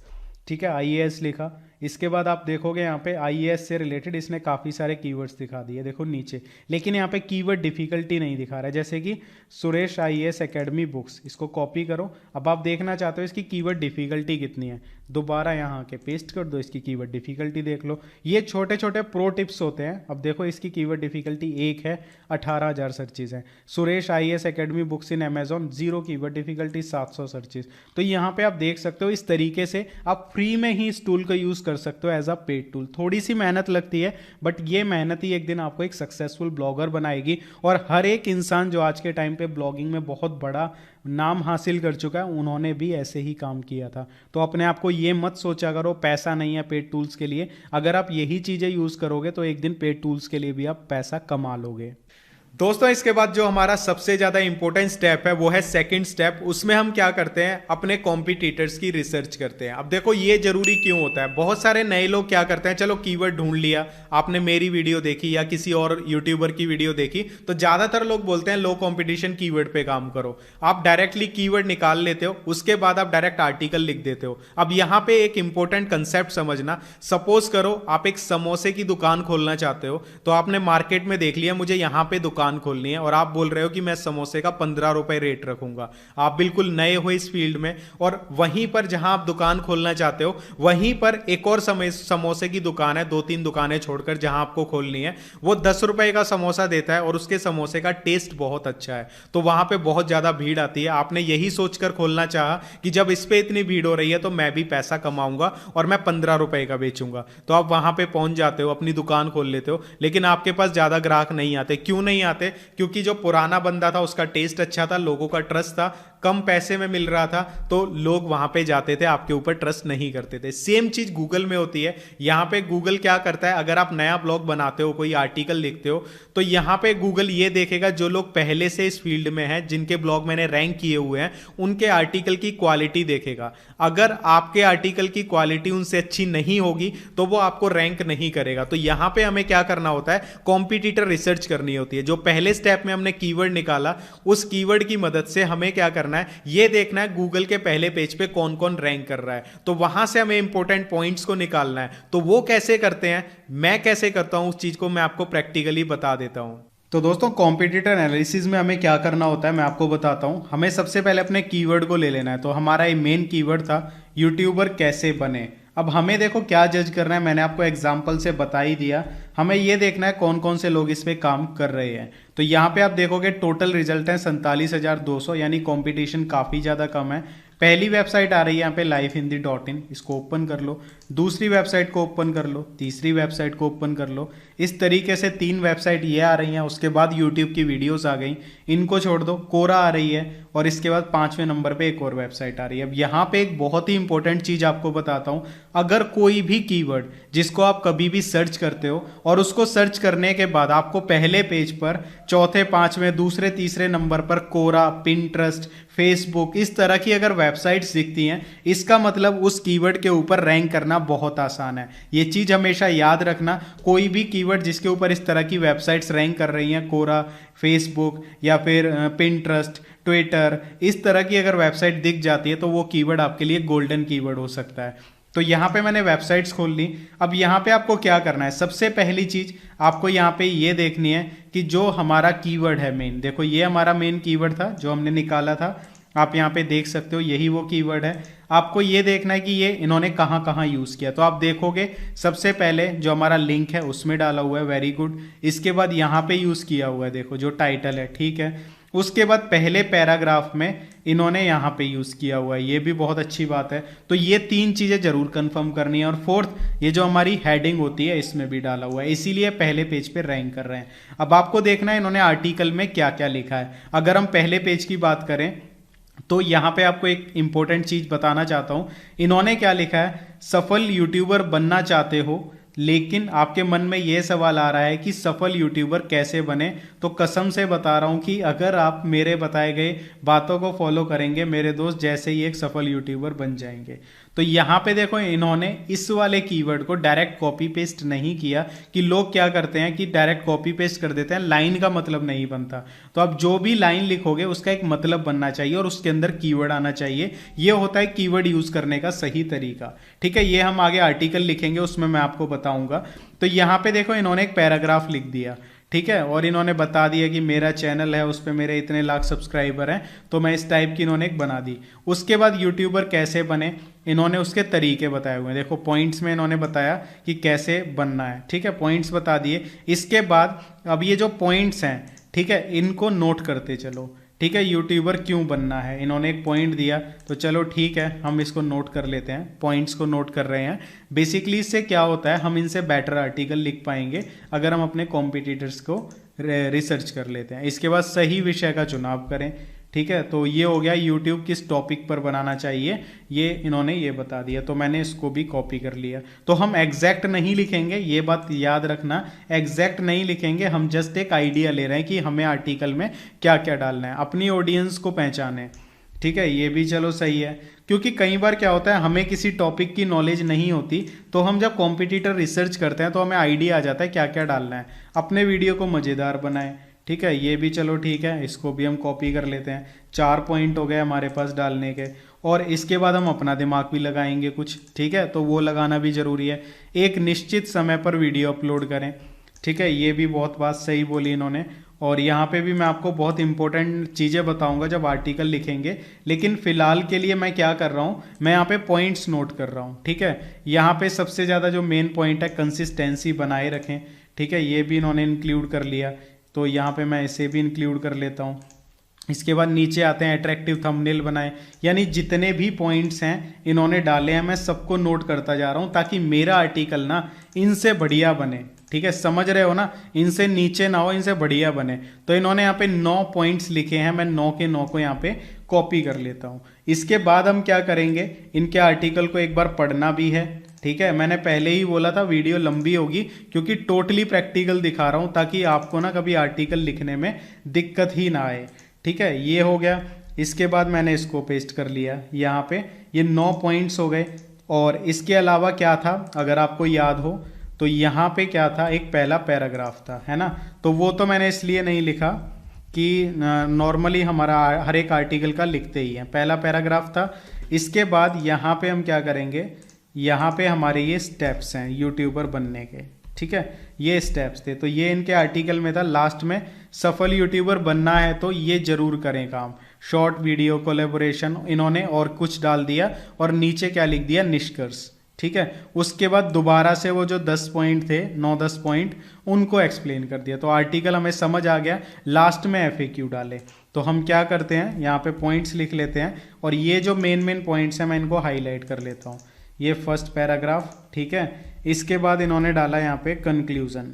[SPEAKER 1] ठीक है, IAS लिखा, इसके बाद आप देखोगे यहाँ पे IAS से रिलेटेड इसने काफ़ी सारे कीवर्ड्स दिखा दिए, देखो नीचे, लेकिन यहाँ पे कीवर्ड डिफ़िकल्टी नहीं दिखा रहा है। जैसे कि सुरेश IAS एकेडमी बुक्स, इसको कॉपी करो। अब आप देखना चाहते हो इसकी कीवर्ड डिफ़िकल्टी कितनी है, दोबारा यहाँ आके पेस्ट कर दो, इसकी कीवर्ड डिफ़िकल्टी देख लो। ये छोटे छोटे प्रो टिप्स होते हैं। अब देखो इसकी कीवर्ड डिफ़िकल्टी 1 है, 18,000 सर्चेज हैं। सुरेश IAS एकेडमी बुक्स इन अमेजॉन 0 कीवर्ड डिफ़िकल्टी, 700 सर्चेज। तो यहाँ पे आप देख सकते हो इस तरीके से आप फ्री में ही इस टूल का यूज़ कर सकते हो एज अ पेड टूल। थोड़ी सी मेहनत लगती है, बट ये मेहनत ही एक दिन आपको एक सक्सेसफुल ब्लॉगर बनाएगी। और हर एक इंसान जो आज के टाइम पे ब्लॉगिंग में बहुत बड़ा नाम हासिल कर चुका है, उन्होंने भी ऐसे ही काम किया था। तो अपने आप को ये मत सोचा करो पैसा नहीं है पेड टूल्स के लिए। अगर आप यही चीज़ें यूज़ करोगे तो एक दिन पेड टूल्स के लिए भी आप पैसा कमा लोगे। दोस्तों इसके बाद जो हमारा सबसे ज़्यादा इंपॉर्टेंट स्टेप है वो है सेकंड स्टेप। उसमें हम क्या करते हैं, अपने कॉम्पिटिटर्स की रिसर्च करते हैं। अब देखो ये जरूरी क्यों होता है, बहुत सारे नए लोग क्या करते हैं, चलो कीवर्ड ढूंढ लिया, आपने मेरी वीडियो देखी या किसी और यूट्यूबर की वीडियो देखी, तो ज़्यादातर लोग बोलते हैं लो कॉम्पिटिशन कीवर्ड पे काम करो। आप डायरेक्टली कीवर्ड निकाल लेते हो, उसके बाद आप डायरेक्ट आर्टिकल लिख देते हो। अब यहाँ पे एक इंपॉर्टेंट कंसेप्ट समझना, सपोज करो आप एक समोसे की दुकान खोलना चाहते हो, तो आपने मार्केट में देख लिया मुझे यहाँ पे दुकान खोलनी है और आप बोल रहे हो कि मैं समोसे का 15 रुपए रेट रखूंगा। आप बिल्कुल नए हो इस फील्ड में, और वहीं पर जहां आप दुकान खोलना चाहते हो वहीं पर एक और समोसे की दुकान है, 2-3 दुकानें छोड़कर जहां आपको खोलनी है, वो 10 रुपए का समोसा देता है और उसके समोसे का टेस्ट बहुत अच्छा है। तो वहां पे बहुत ज्यादा भीड़ आती है। आपने यही सोचकर खोलना चाहा कि जब इस पे इतनी भीड़ हो रही है तो मैं भी पैसा कमाऊंगा और मैं 15 रुपए का बेचूंगा। तो आप वहां पे पहुंच जाते हो, अपनी दुकान खोल लेते हो, लेकिन आपके पास ज्यादा ग्राहक नहीं आते। क्यों नहीं आते? क्योंकि जो पुराना बंदा था उसका टेस्ट अच्छा था, लोगों का ट्रस्ट था, कम पैसे में मिल रहा था तो लोग वहां पे जाते थे, आपके ऊपर ट्रस्ट नहीं करते थे। सेम चीज गूगल में होती है। यहाँ पे गूगल क्या करता है, अगर आप नया ब्लॉग बनाते हो, कोई आर्टिकल लिखते हो, तो यहाँ पे गूगल ये देखेगा जो लोग पहले से इस फील्ड में हैं, जिनके ब्लॉग मैंने रैंक किए हुए हैं, उनके आर्टिकल की क्वालिटी देखेगा। अगर आपके आर्टिकल की क्वालिटी उनसे अच्छी नहीं होगी तो वो आपको रैंक नहीं करेगा। तो यहां पे हमें क्या करना होता है, कॉम्पिटिटर रिसर्च करनी होती है। जो पहले स्टेप में हमने कीवर्ड निकाला, उस कीवर्ड की मदद से हमें क्या करना है, ये देखना है गूगल के पहले पेज पे कौन कौन रैंक कर रहा है। तो वहां से हमें इंपॉर्टेंट पॉइंट्स को निकालना है। तो वो कैसे करते हैं, मैं कैसे करता हूं, उस चीज को मैं आपको प्रैक्टिकली बता देता हूं। तो दोस्तों, कॉम्पिटिटर एनालिसिस में हमें क्या करना होता है मैं आपको बताता हूं। हमें सबसे पहले अपने कीवर्ड को ले लेना है। तो हमारा ये मेन कीवर्ड था यूट्यूबर कैसे बने। अब हमें देखो क्या जज करना है, मैंने आपको एग्जांपल से बता ही दिया। हमें ये देखना है कौन कौन से लोग इस पे काम कर रहे हैं। तो यहाँ पे आप देखोगे टोटल रिजल्ट है 47,200, यानी कंपटीशन काफ़ी ज़्यादा कम है। पहली वेबसाइट आ रही है यहाँ पे livehindi.in, इसको ओपन कर लो। दूसरी वेबसाइट को ओपन कर लो, तीसरी वेबसाइट को ओपन कर लो। इस तरीके से 3 वेबसाइट ये आ रही हैं। उसके बाद यूट्यूब की वीडियोस आ गई, इनको छोड़ दो। कोरा आ रही है और इसके बाद 5वें नंबर पे एक और वेबसाइट आ रही है। अब यहाँ पे एक बहुत ही इंपॉर्टेंट चीज़ आपको बताता हूँ। अगर कोई भी कीवर्ड जिसको आप कभी भी सर्च करते हो और उसको सर्च करने के बाद आपको पहले पेज पर चौथे, 5वें, दूसरे, तीसरे नंबर पर कोरा, पिंटरेस्ट, फेसबुक, इस तरह की अगर वेबसाइट्स दिखती हैं, इसका मतलब उस कीवर्ड के ऊपर रैंक करना बहुत आसान है। ये चीज़ हमेशा याद रखना। कोई भी कीवर्ड जिसके ऊपर इस तरह की वेबसाइट्स रैंक कर रही हैं, कोरा, फेसबुक या फिर पिंटरेस्ट, ट्विटर, इस तरह की अगर वेबसाइट दिख जाती है तो वो कीवर्ड आपके लिए गोल्डन कीवर्ड हो सकता है। तो यहाँ पे मैंने वेबसाइट्स खोल ली। अब यहाँ पे आपको क्या करना है, सबसे पहली चीज आपको यहाँ पे ये देखनी है कि जो हमारा कीवर्ड है मेन, देखो ये हमारा मेन कीवर्ड था जो हमने निकाला था। आप यहाँ पे देख सकते हो यही वो कीवर्ड है। आपको ये देखना है कि ये इन्होंने कहाँ कहाँ यूज़ किया। तो आप देखोगे सबसे पहले जो हमारा लिंक है उसमें डाला हुआ है, वेरी गुड। इसके बाद यहाँ पे यूज़ किया हुआ है, देखो जो टाइटल है, ठीक है। उसके बाद पहले पैराग्राफ में इन्होंने यहाँ पे यूज़ किया हुआ है, ये भी बहुत अच्छी बात है। तो ये 3 चीज़ें जरूर कंफर्म करनी है। और फोर्थ, ये जो हमारी हेडिंग होती है इसमें भी डाला हुआ है, इसीलिए पहले पेज पे रैंक कर रहे हैं। अब आपको देखना है इन्होंने आर्टिकल में क्या क्या लिखा है। अगर हम पहले पेज की बात करें तो यहाँ पे आपको एक इंपॉर्टेंट चीज बताना चाहता हूँ। इन्होंने क्या लिखा है, सफल यूट्यूबर बनना चाहते हो लेकिन आपके मन में यह सवाल आ रहा है कि सफल यूट्यूबर कैसे बने। तो कसम से बता रहा हूं कि अगर आप मेरे बताए गए बातों को फॉलो करेंगे मेरे दोस्त, जैसे ही एक सफल यूट्यूबर बन जाएंगे। तो यहाँ पे देखो इन्होंने इस वाले कीवर्ड को डायरेक्ट कॉपी पेस्ट नहीं किया, कि लोग क्या करते हैं कि डायरेक्ट कॉपी पेस्ट कर देते हैं, लाइन का मतलब नहीं बनता। तो आप जो भी लाइन लिखोगे उसका एक मतलब बनना चाहिए और उसके अंदर कीवर्ड आना चाहिए। ये होता है कीवर्ड यूज करने का सही तरीका, ठीक है। ये हम आगे आर्टिकल लिखेंगे उसमें मैं आपको बताऊंगा। तो यहाँ पे देखो इन्होंने एक पैराग्राफ लिख दिया, ठीक है, और इन्होंने बता दिया कि मेरा चैनल है, उस पर मेरे इतने लाख सब्सक्राइबर हैं। तो मैं इस टाइप की इन्होंने एक बना दी। उसके बाद यूट्यूबर कैसे बने, इन्होंने उसके तरीके बताए हुए हैं। देखो पॉइंट्स में इन्होंने बताया कि कैसे बनना है, ठीक है, पॉइंट्स बता दिए। इसके बाद अब ये जो पॉइंट्स हैं, ठीक है, इनको नोट करते चलो, ठीक है। यूट्यूबर क्यों बनना है, इन्होंने एक पॉइंट दिया, तो चलो ठीक है हम इसको नोट कर लेते हैं, पॉइंट्स को नोट कर रहे हैं। बेसिकली इससे क्या होता है, हम इनसे बेटर आर्टिकल लिख पाएंगे अगर हम अपने कॉम्पिटिटर्स को रिसर्च कर लेते हैं। इसके बाद सही विषय का चुनाव करें, ठीक है। तो ये हो गया यूट्यूब किस टॉपिक पर बनाना चाहिए, ये इन्होंने ये बता दिया। तो मैंने इसको भी कॉपी कर लिया। तो हम एग्जैक्ट नहीं लिखेंगे, ये बात याद रखना, एग्जैक्ट नहीं लिखेंगे, हम जस्ट एक आइडिया ले रहे हैं कि हमें आर्टिकल में क्या क्या डालना है, अपनी ऑडियंस को पहचाने, ठीक है। ये भी चलो सही है, क्योंकि कई बार क्या होता है हमें किसी टॉपिक की नॉलेज नहीं होती, तो हम जब कॉम्पिटिटर रिसर्च करते हैं तो हमें आइडिया आ जाता है क्या क्या डालना है, अपने वीडियो को मज़ेदार बनाएं, ठीक है। ये भी चलो ठीक है, इसको भी हम कॉपी कर लेते हैं। 4 पॉइंट हो गए हमारे पास डालने के। और इसके बाद हम अपना दिमाग भी लगाएंगे कुछ, ठीक है, तो वो लगाना भी ज़रूरी है। एक निश्चित समय पर वीडियो अपलोड करें, ठीक है, ये भी बहुत बात सही बोली इन्होंने। और यहाँ पे भी मैं आपको बहुत इंपॉर्टेंट चीज़ें बताऊंगा जब आर्टिकल लिखेंगे, लेकिन फिलहाल के लिए मैं क्या कर रहा हूँ, मैं यहाँ पे पॉइंट्स नोट कर रहा हूँ, ठीक है। यहाँ पे सबसे ज़्यादा जो मेन पॉइंट है, कंसिस्टेंसी बनाए रखें, ठीक है, ये भी इन्होंने इंक्लूड कर लिया। तो यहाँ पे मैं इसे भी इंक्लूड कर लेता हूँ। इसके बाद नीचे आते हैं अट्रैक्टिव थंबनेल बनाएं, यानी जितने भी पॉइंट्स हैं इन्होंने डाले हैं मैं सबको नोट करता जा रहा हूँ ताकि मेरा आर्टिकल ना इनसे बढ़िया बने, ठीक है, समझ रहे हो ना, इनसे नीचे ना हो, इनसे बढ़िया बने। तो इन्होंने यहाँ पे 9 पॉइंट्स लिखे हैं, मैं 9 के 9 को यहाँ पे कॉपी कर लेता हूँ। इसके बाद हम क्या करेंगे, इनके आर्टिकल को एक बार पढ़ना भी है, ठीक है। मैंने पहले ही बोला था वीडियो लंबी होगी क्योंकि टोटली प्रैक्टिकल दिखा रहा हूँ ताकि आपको ना कभी आर्टिकल लिखने में दिक्कत ही ना आए, ठीक है। ये हो गया। इसके बाद मैंने इसको पेस्ट कर लिया यहाँ पे, ये 9 पॉइंट्स हो गए। और इसके अलावा क्या था, अगर आपको याद हो तो यहाँ पे क्या था, एक पहला पैराग्राफ था, है ना। तो वो तो मैंने इसलिए नहीं लिखा कि नॉर्मली हमारा हर एक आर्टिकल का लिखते ही हैं, पहला पैराग्राफ था। इसके बाद यहाँ पे हम क्या करेंगे, यहाँ पे हमारे ये स्टेप्स हैं यूट्यूबर बनने के, ठीक है, ये स्टेप्स थे। तो ये इनके आर्टिकल में था, लास्ट में सफल यूट्यूबर बनना है तो ये जरूर करें काम, शॉर्ट वीडियो कोलैबोरेशन इन्होंने और कुछ डाल दिया, और नीचे क्या लिख दिया, निष्कर्ष, ठीक है। उसके बाद दोबारा से वो जो 10 पॉइंट थे, 9-10 पॉइंट, उनको एक्सप्लेन कर दिया। तो आर्टिकल हमें समझ आ गया, लास्ट में FAQ डाले। तो हम क्या करते हैं, यहाँ पे पॉइंट्स लिख लेते हैं, और ये जो मेन पॉइंट्स हैं मैं इनको हाईलाइट कर लेता हूँ। ये फर्स्ट पैराग्राफ, ठीक है। इसके बाद इन्होंने डाला यहाँ पे कंक्लूजन,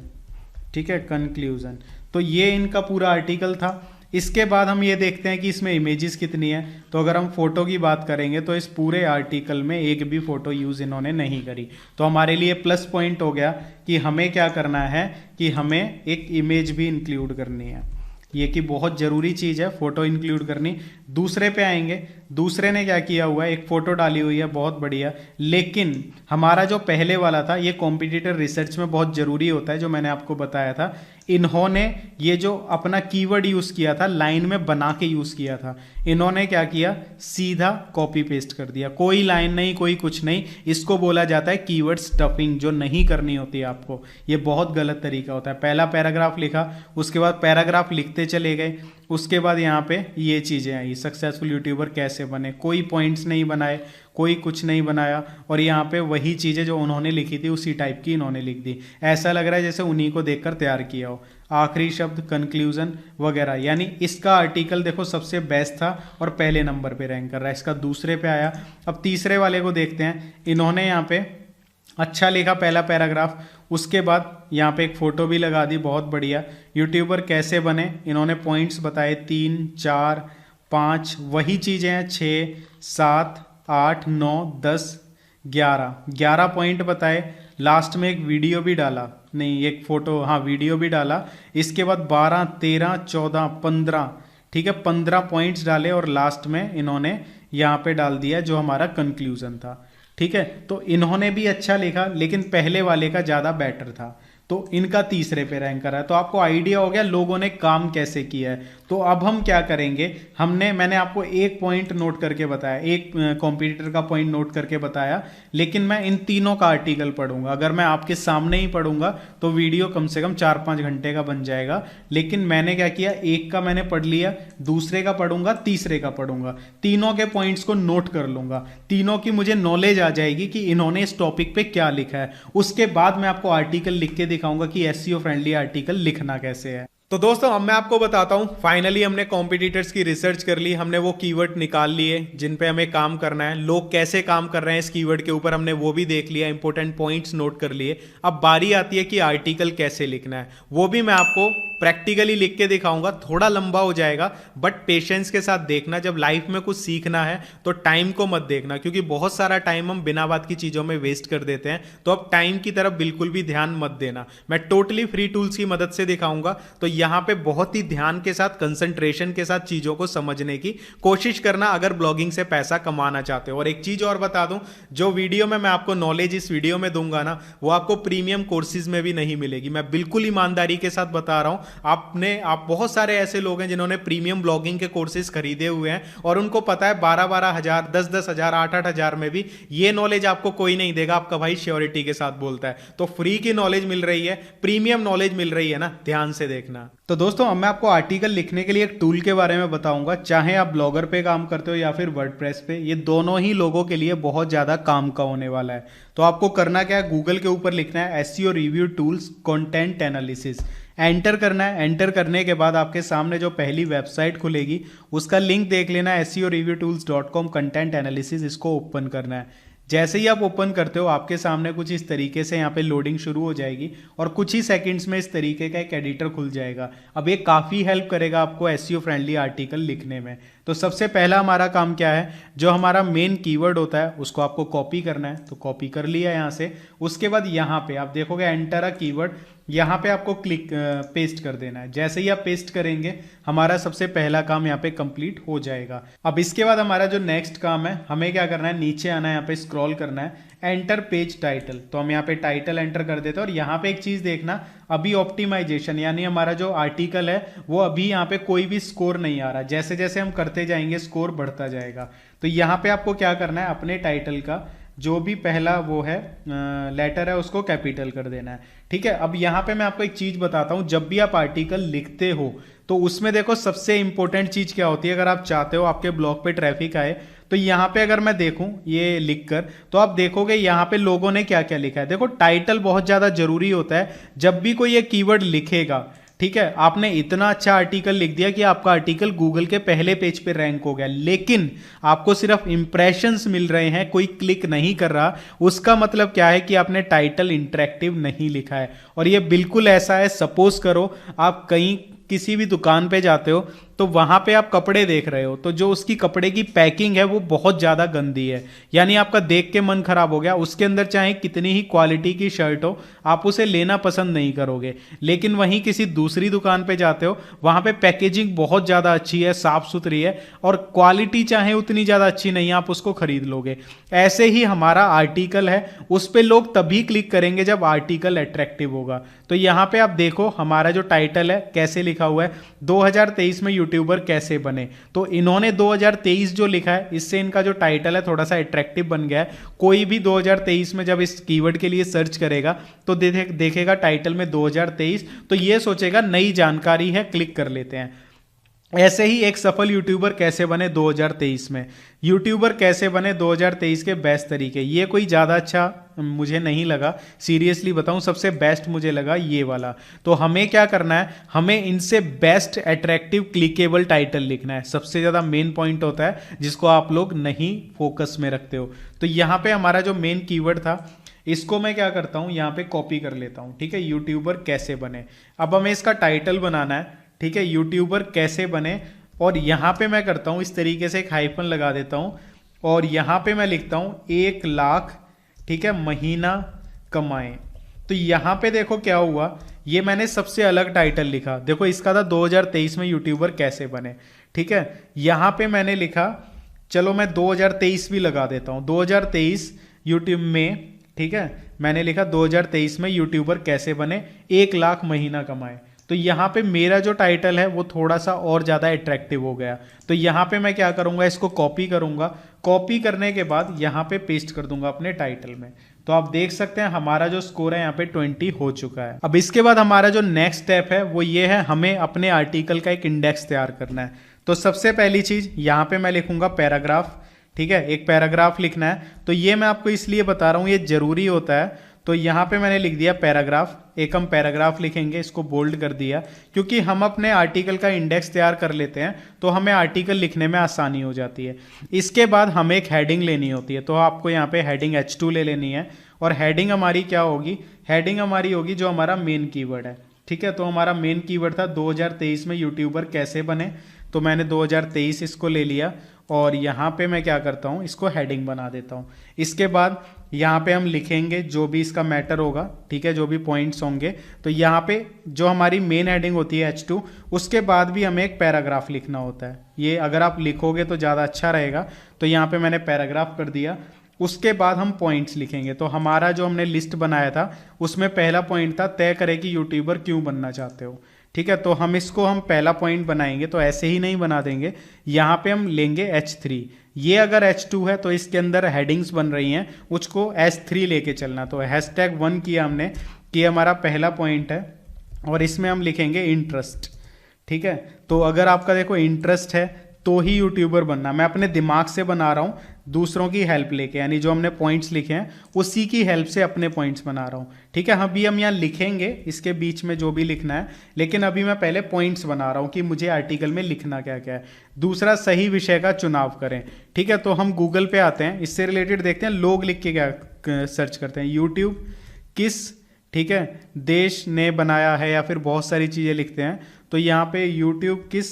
[SPEAKER 1] ठीक है, कंक्लूजन। तो ये इनका पूरा आर्टिकल था। इसके बाद हम ये देखते हैं कि इसमें इमेजेस कितनी है। तो अगर हम फोटो की बात करेंगे तो इस पूरे आर्टिकल में एक भी फोटो यूज इन्होंने नहीं करी। तो हमारे लिए प्लस पॉइंट हो गया कि हमें क्या करना है कि हमें एक इमेज भी इंक्लूड करनी है, ये कि बहुत ज़रूरी चीज़ है फोटो इंक्लूड करनी। दूसरे पे आएंगे, दूसरे ने क्या किया हुआ है, एक फ़ोटो डाली हुई है, बहुत बढ़िया। लेकिन हमारा जो पहले वाला था, ये कॉम्पिटिटर रिसर्च में बहुत ज़रूरी होता है, जो मैंने आपको बताया था। इन्होंने ये जो अपना कीवर्ड यूज़ किया था, लाइन में बना के यूज़ किया था, इन्होंने क्या किया, सीधा कॉपी पेस्ट कर दिया, कोई लाइन नहीं, कोई कुछ नहीं। इसको बोला जाता है कीवर्ड स्टफिंग, जो नहीं करनी होती आपको, ये बहुत गलत तरीका होता है। पहला पैराग्राफ लिखा, उसके बाद पैराग्राफ लिखते चले गए, उसके बाद यहाँ पे ये चीज़ें आई, सक्सेसफुल यूट्यूबर कैसे बने, कोई पॉइंट्स नहीं बनाए, कोई कुछ नहीं बनाया, और यहाँ पे वही चीज़ें जो उन्होंने लिखी थी उसी टाइप की इन्होंने लिख दी। ऐसा लग रहा है जैसे उन्हीं को देखकर तैयार किया हो। आखिरी शब्द कंक्लूजन वगैरह, यानी इसका आर्टिकल देखो सबसे बेस्ट था और पहले नंबर पे रैंक कर रहा है, इसका दूसरे पे आया। अब तीसरे वाले को देखते हैं। इन्होंने यहाँ पे अच्छा लिखा पहला पैराग्राफ, उसके बाद यहाँ पे एक फ़ोटो भी लगा दी, बहुत बढ़िया। यूट्यूबर कैसे बने, इन्होंने पॉइंट्स बताए 3, 4, 5, वही चीज़ें हैं, 6, 7, 8, 9, 10, 11 पॉइंट बताए। लास्ट में एक वीडियो भी डाला, नहीं एक फ़ोटो, हाँ वीडियो भी डाला। इसके बाद 12, 13, 14, 15, ठीक है, 15 पॉइंट्स डाले, और लास्ट में इन्होंने यहाँ पे डाल दिया जो हमारा कंक्लूजन था, ठीक है। तो इन्होंने भी अच्छा लिखा, लेकिन पहले वाले का ज़्यादा बेटर था, तो इनका तीसरे पे रैंक करा है। तो आपको आइडिया हो गया लोगों ने काम कैसे किया है। तो अब हम क्या करेंगे, मैंने आपको एक पॉइंट नोट करके बताया, एक कॉम्पिटिटर का पॉइंट नोट करके बताया, लेकिन मैं इन तीनों का आर्टिकल पढ़ूंगा। अगर मैं आपके सामने ही पढ़ूंगा तो वीडियो कम से कम 4-5 घंटे का बन जाएगा। लेकिन मैंने क्या किया, एक का मैंने पढ़ लिया, दूसरे का पढ़ूंगा, तीसरे का पढ़ूंगा, तीनों के पॉइंट्स को नोट कर लूंगा, तीनों की मुझे नॉलेज आ जाएगी कि इन्होंने इस टॉपिक पे क्या लिखा है। उसके बाद मैं आपको आर्टिकल लिख के दिखाऊंगा कि एसईओ फ्रेंडली आर्टिकल लिखना कैसे है। तो दोस्तों अब मैं आपको बताता हूं, फाइनली हमने कॉम्पिटिटर्स की रिसर्च कर ली, हमने वो कीवर्ड निकाल लिए जिन पे हमें काम करना है, लोग कैसे काम कर रहे हैं इस कीवर्ड के ऊपर हमने वो भी देख लिया, इंपॉर्टेंट पॉइंट्स नोट कर लिए। अब बारी आती है कि आर्टिकल कैसे लिखना है, वो भी मैं आपको प्रैक्टिकली लिख के दिखाऊंगा। थोड़ा लंबा हो जाएगा बट पेशेंस के साथ देखना। जब लाइफ में कुछ सीखना है तो टाइम को मत देखना, क्योंकि बहुत सारा टाइम हम बिना बात की चीजों में वेस्ट कर देते हैं। तो अब टाइम की तरफ बिल्कुल भी ध्यान मत देना, मैं टोटली फ्री टूल्स की मदद से दिखाऊंगा। तो यहां पे बहुत ही ध्यान के साथ, कंसंट्रेशन के साथ चीजों को समझने की कोशिश करना अगर ब्लॉगिंग से पैसा कमाना चाहते हो। और एक चीज और बता दूं, जो वीडियो में मैं आपको नॉलेज इस वीडियो में दूंगा ना, वो आपको प्रीमियम कोर्सेज में भी नहीं मिलेगी। मैं बिल्कुल ईमानदारी के साथ बता रहा हूं। आप बहुत सारे ऐसे लोग हैं जिन्होंने प्रीमियम ब्लॉगिंग के कोर्सेज खरीदे हुए हैं और उनको पता है 12-12 हजार, 10-10 हजार, 8-8 हजार में भी ये नॉलेज आपको कोई नहीं देगा। आपका भाई श्योरिटी के साथ बोलता है। तो फ्री की नॉलेज मिल रही है, प्रीमियम नॉलेज मिल रही है ना, ध्यान से देखना। तो दोस्तों अब मैं आपको आर्टिकल लिखने के लिए एक टूल के बारे में बताऊंगा। चाहे आप ब्लॉगर पे काम करते हो या फिर वर्डप्रेस पे, ये दोनों ही लोगों के लिए बहुत ज्यादा काम का होने वाला है। तो आपको करना क्या है, गूगल के ऊपर लिखना है SEO review tools content analysis, enter करना है। एंटर करने के बाद आपके सामने जो पहली वेबसाइट खुलेगी उसका लिंक देख लेना है, SEOreviewtools.com कंटेंट एनालिसिस, इसको ओपन करना है। जैसे ही आप ओपन करते हो आपके सामने कुछ इस तरीके से यहाँ पे लोडिंग शुरू हो जाएगी और कुछ ही सेकंड्स में इस तरीके का एक एडिटर खुल जाएगा। अब ये काफ़ी हेल्प करेगा आपको एसईओ फ्रेंडली आर्टिकल लिखने में। तो सबसे पहला हमारा काम क्या है, जो हमारा मेन कीवर्ड होता है उसको आपको कॉपी करना है, तो कॉपी कर लिया यहाँ से। उसके बाद यहाँ पे आप देखोगे एंटर अ कीवर्ड, यहाँ पे आपको क्लिक पेस्ट कर देना है। जैसे ही आप पेस्ट करेंगे हमारा सबसे पहला काम यहाँ पे कंप्लीट हो जाएगा। अब इसके बाद हमारा जो नेक्स्ट काम है, हमें क्या करना है, नीचे आना है, यहाँ पे स्क्रॉल करना है, एंटर पेज टाइटल। तो हम यहाँ पे टाइटल एंटर कर देते हैं और यहाँ पे एक चीज देखना, अभी ऑप्टिमाइजेशन यानी हमारा जो आर्टिकल है वो अभी यहाँ पे कोई भी स्कोर नहीं आ रहा। जैसे जैसे हम करते जाएंगे स्कोर बढ़ता जाएगा। तो यहाँ पे आपको क्या करना है, अपने टाइटल का जो भी पहला वो है लेटर है उसको कैपिटल कर देना है। ठीक है, अब यहाँ पे मैं आपको एक चीज बताता हूँ, जब भी आप आर्टिकल लिखते हो तो उसमें देखो सबसे इंपॉर्टेंट चीज क्या होती है। अगर आप चाहते हो आपके ब्लॉग पे ट्रैफिक आए, तो यहाँ पे अगर मैं देखूं ये लिखकर, तो आप देखोगे यहाँ पे लोगों ने क्या क्या लिखा है। देखो टाइटल बहुत ज्यादा जरूरी होता है जब भी कोई ये कीवर्ड लिखेगा। ठीक है, आपने इतना अच्छा आर्टिकल लिख दिया कि आपका आर्टिकल गूगल के पहले पेज पे रैंक हो गया, लेकिन आपको सिर्फ इंप्रेशंस मिल रहे हैं, कोई क्लिक नहीं कर रहा। उसका मतलब क्या है कि आपने टाइटल इंटरेक्टिव नहीं लिखा है। और ये बिल्कुल ऐसा है, सपोज करो आप कहीं किसी भी दुकान पे जाते हो तो वहां पे आप कपड़े देख रहे हो, तो जो उसकी कपड़े की पैकिंग है वो बहुत ज्यादा गंदी है, यानी आपका देख के मन खराब हो गया। उसके अंदर चाहे कितनी ही क्वालिटी की शर्ट हो, आप उसे लेना पसंद नहीं करोगे। लेकिन वहीं किसी दूसरी दुकान पे जाते हो, वहां पे पैकेजिंग बहुत ज्यादा अच्छी है, साफ सुथरी है, और क्वालिटी चाहे उतनी ज्यादा अच्छी नहीं है, आप उसको खरीद लोगे। ऐसे ही हमारा आर्टिकल है, उस पे लोग तभी क्लिक करेंगे जब आर्टिकल अट्रैक्टिव होगा। तो यहां पे आप देखो हमारा जो टाइटल है कैसे लिखा हुआ है, 2023 में यूट्यूबर कैसे बने। तो इन्होंने 2023 जो लिखा है, इससे इनका जो टाइटल है थोड़ा सा अट्रैक्टिव बन गया है। कोई भी 2023 में जब इस कीवर्ड के लिए सर्च करेगा तो देखेगा टाइटल में 2023, तो ये सोचेगा नई जानकारी है, क्लिक कर लेते हैं। ऐसे ही एक सफल यूट्यूबर कैसे बने 2023 में, यूट्यूबर कैसे बने 2023 के बेस्ट तरीके, ये कोई ज़्यादा अच्छा मुझे नहीं लगा, सीरियसली बताऊं, सबसे बेस्ट मुझे लगा ये वाला। तो हमें क्या करना है, हमें इनसे बेस्ट अट्रैक्टिव क्लिकेबल टाइटल लिखना है। सबसे ज़्यादा मेन पॉइंट होता है जिसको आप लोग नहीं फोकस में रखते हो। तो यहाँ पे हमारा जो मेन कीवर्ड था, इसको मैं क्या करता हूँ, यहाँ पे कॉपी कर लेता हूँ। ठीक है, यूट्यूबर कैसे बने। अब हमें इसका टाइटल बनाना है। ठीक है, यूट्यूबर कैसे बने, और यहाँ पे मैं करता हूँ इस तरीके से एक हाइफन लगा देता हूँ और यहाँ पे मैं लिखता हूँ 1 लाख, ठीक है, महीना कमाएं। तो यहाँ पे देखो क्या हुआ, ये मैंने सबसे अलग टाइटल लिखा। देखो इसका था 2023 में यूट्यूबर कैसे बने। ठीक है, यहाँ पे मैंने लिखा, चलो मैं 2023 भी लगा देता हूँ, 2023 यूट्यूब में। ठीक है, मैंने लिखा 2023 में यूट्यूबर कैसे बने, 1 लाख महीना कमाए। तो यहाँ पे मेरा जो टाइटल है वो थोड़ा सा और ज़्यादा अट्रैक्टिव हो गया। तो यहाँ पे मैं क्या करूँगा, इसको कॉपी करूँगा, कॉपी करने के बाद यहाँ पे पेस्ट कर दूंगा अपने टाइटल में। तो आप देख सकते हैं हमारा जो स्कोर है यहाँ पे 20 हो चुका है। अब इसके बाद हमारा जो नेक्स्ट स्टेप है वो ये है, हमें अपने आर्टिकल का एक इंडेक्स तैयार करना है। तो सबसे पहली चीज़ यहाँ पे मैं लिखूंगा पैराग्राफ। ठीक है, एक पैराग्राफ लिखना है। तो ये मैं आपको इसलिए बता रहा हूँ, ये जरूरी होता है। तो यहाँ पे मैंने लिख दिया पैराग्राफ, एक हम पैराग्राफ लिखेंगे, इसको बोल्ड कर दिया, क्योंकि हम अपने आर्टिकल का इंडेक्स तैयार कर लेते हैं तो हमें आर्टिकल लिखने में आसानी हो जाती है। इसके बाद हमें एक हेडिंग लेनी होती है, तो आपको यहाँ पे हेडिंग H2 ले लेनी है। और हेडिंग हमारी क्या होगी, हेडिंग हमारी होगी जो हमारा मेन कीवर्ड है। ठीक है, तो हमारा मेन कीवर्ड था 2023 में यूट्यूबर कैसे बने, तो मैंने 2023 इसको ले लिया और यहाँ पे मैं क्या करता हूँ, इसको हेडिंग बना देता हूँ। इसके बाद यहाँ पे हम लिखेंगे जो भी इसका मैटर होगा। ठीक है, जो भी पॉइंट्स होंगे। तो यहाँ पे जो हमारी मेन हेडिंग होती है H2, उसके बाद भी हमें एक पैराग्राफ लिखना होता है। ये अगर आप लिखोगे तो ज़्यादा अच्छा रहेगा। तो यहाँ पे मैंने पैराग्राफ कर दिया। उसके बाद हम पॉइंट्स लिखेंगे। तो हमारा जो हमने लिस्ट बनाया था उसमें पहला पॉइंट था, तय करें कि यूट्यूबर क्यों बनना चाहते हो। ठीक है, तो हम इसको हम पहला पॉइंट बनाएंगे, तो ऐसे ही नहीं बना देंगे। यहाँ पे हम लेंगे H3। ये अगर H2 है तो इसके अंदर हेडिंग्स बन रही हैं, उसको H3 लेके चलना। तो #1 किया हमने, कि हमारा पहला पॉइंट है और इसमें हम लिखेंगे इंटरेस्ट। ठीक है, तो अगर आपका देखो इंटरेस्ट है तो ही यूट्यूबर बनना। मैं अपने दिमाग से बना रहा हूँ, दूसरों की हेल्प लेके, यानी जो हमने पॉइंट्स लिखे हैं उसी की हेल्प से अपने पॉइंट्स बना रहा हूँ। ठीक है, अभी हम यहाँ लिखेंगे इसके बीच में जो भी लिखना है, लेकिन अभी मैं पहले पॉइंट्स बना रहा हूँ कि मुझे आर्टिकल में लिखना क्या क्या है। दूसरा, सही विषय का चुनाव करें। ठीक है, तो हम गूगल पे आते हैं, इससे रिलेटेड देखते हैं लोग लिख के क्या सर्च करते हैं। यूट्यूब किस, ठीक है, देश ने बनाया है, या फिर बहुत सारी चीज़ें लिखते हैं। तो यहाँ पे यूट्यूब किस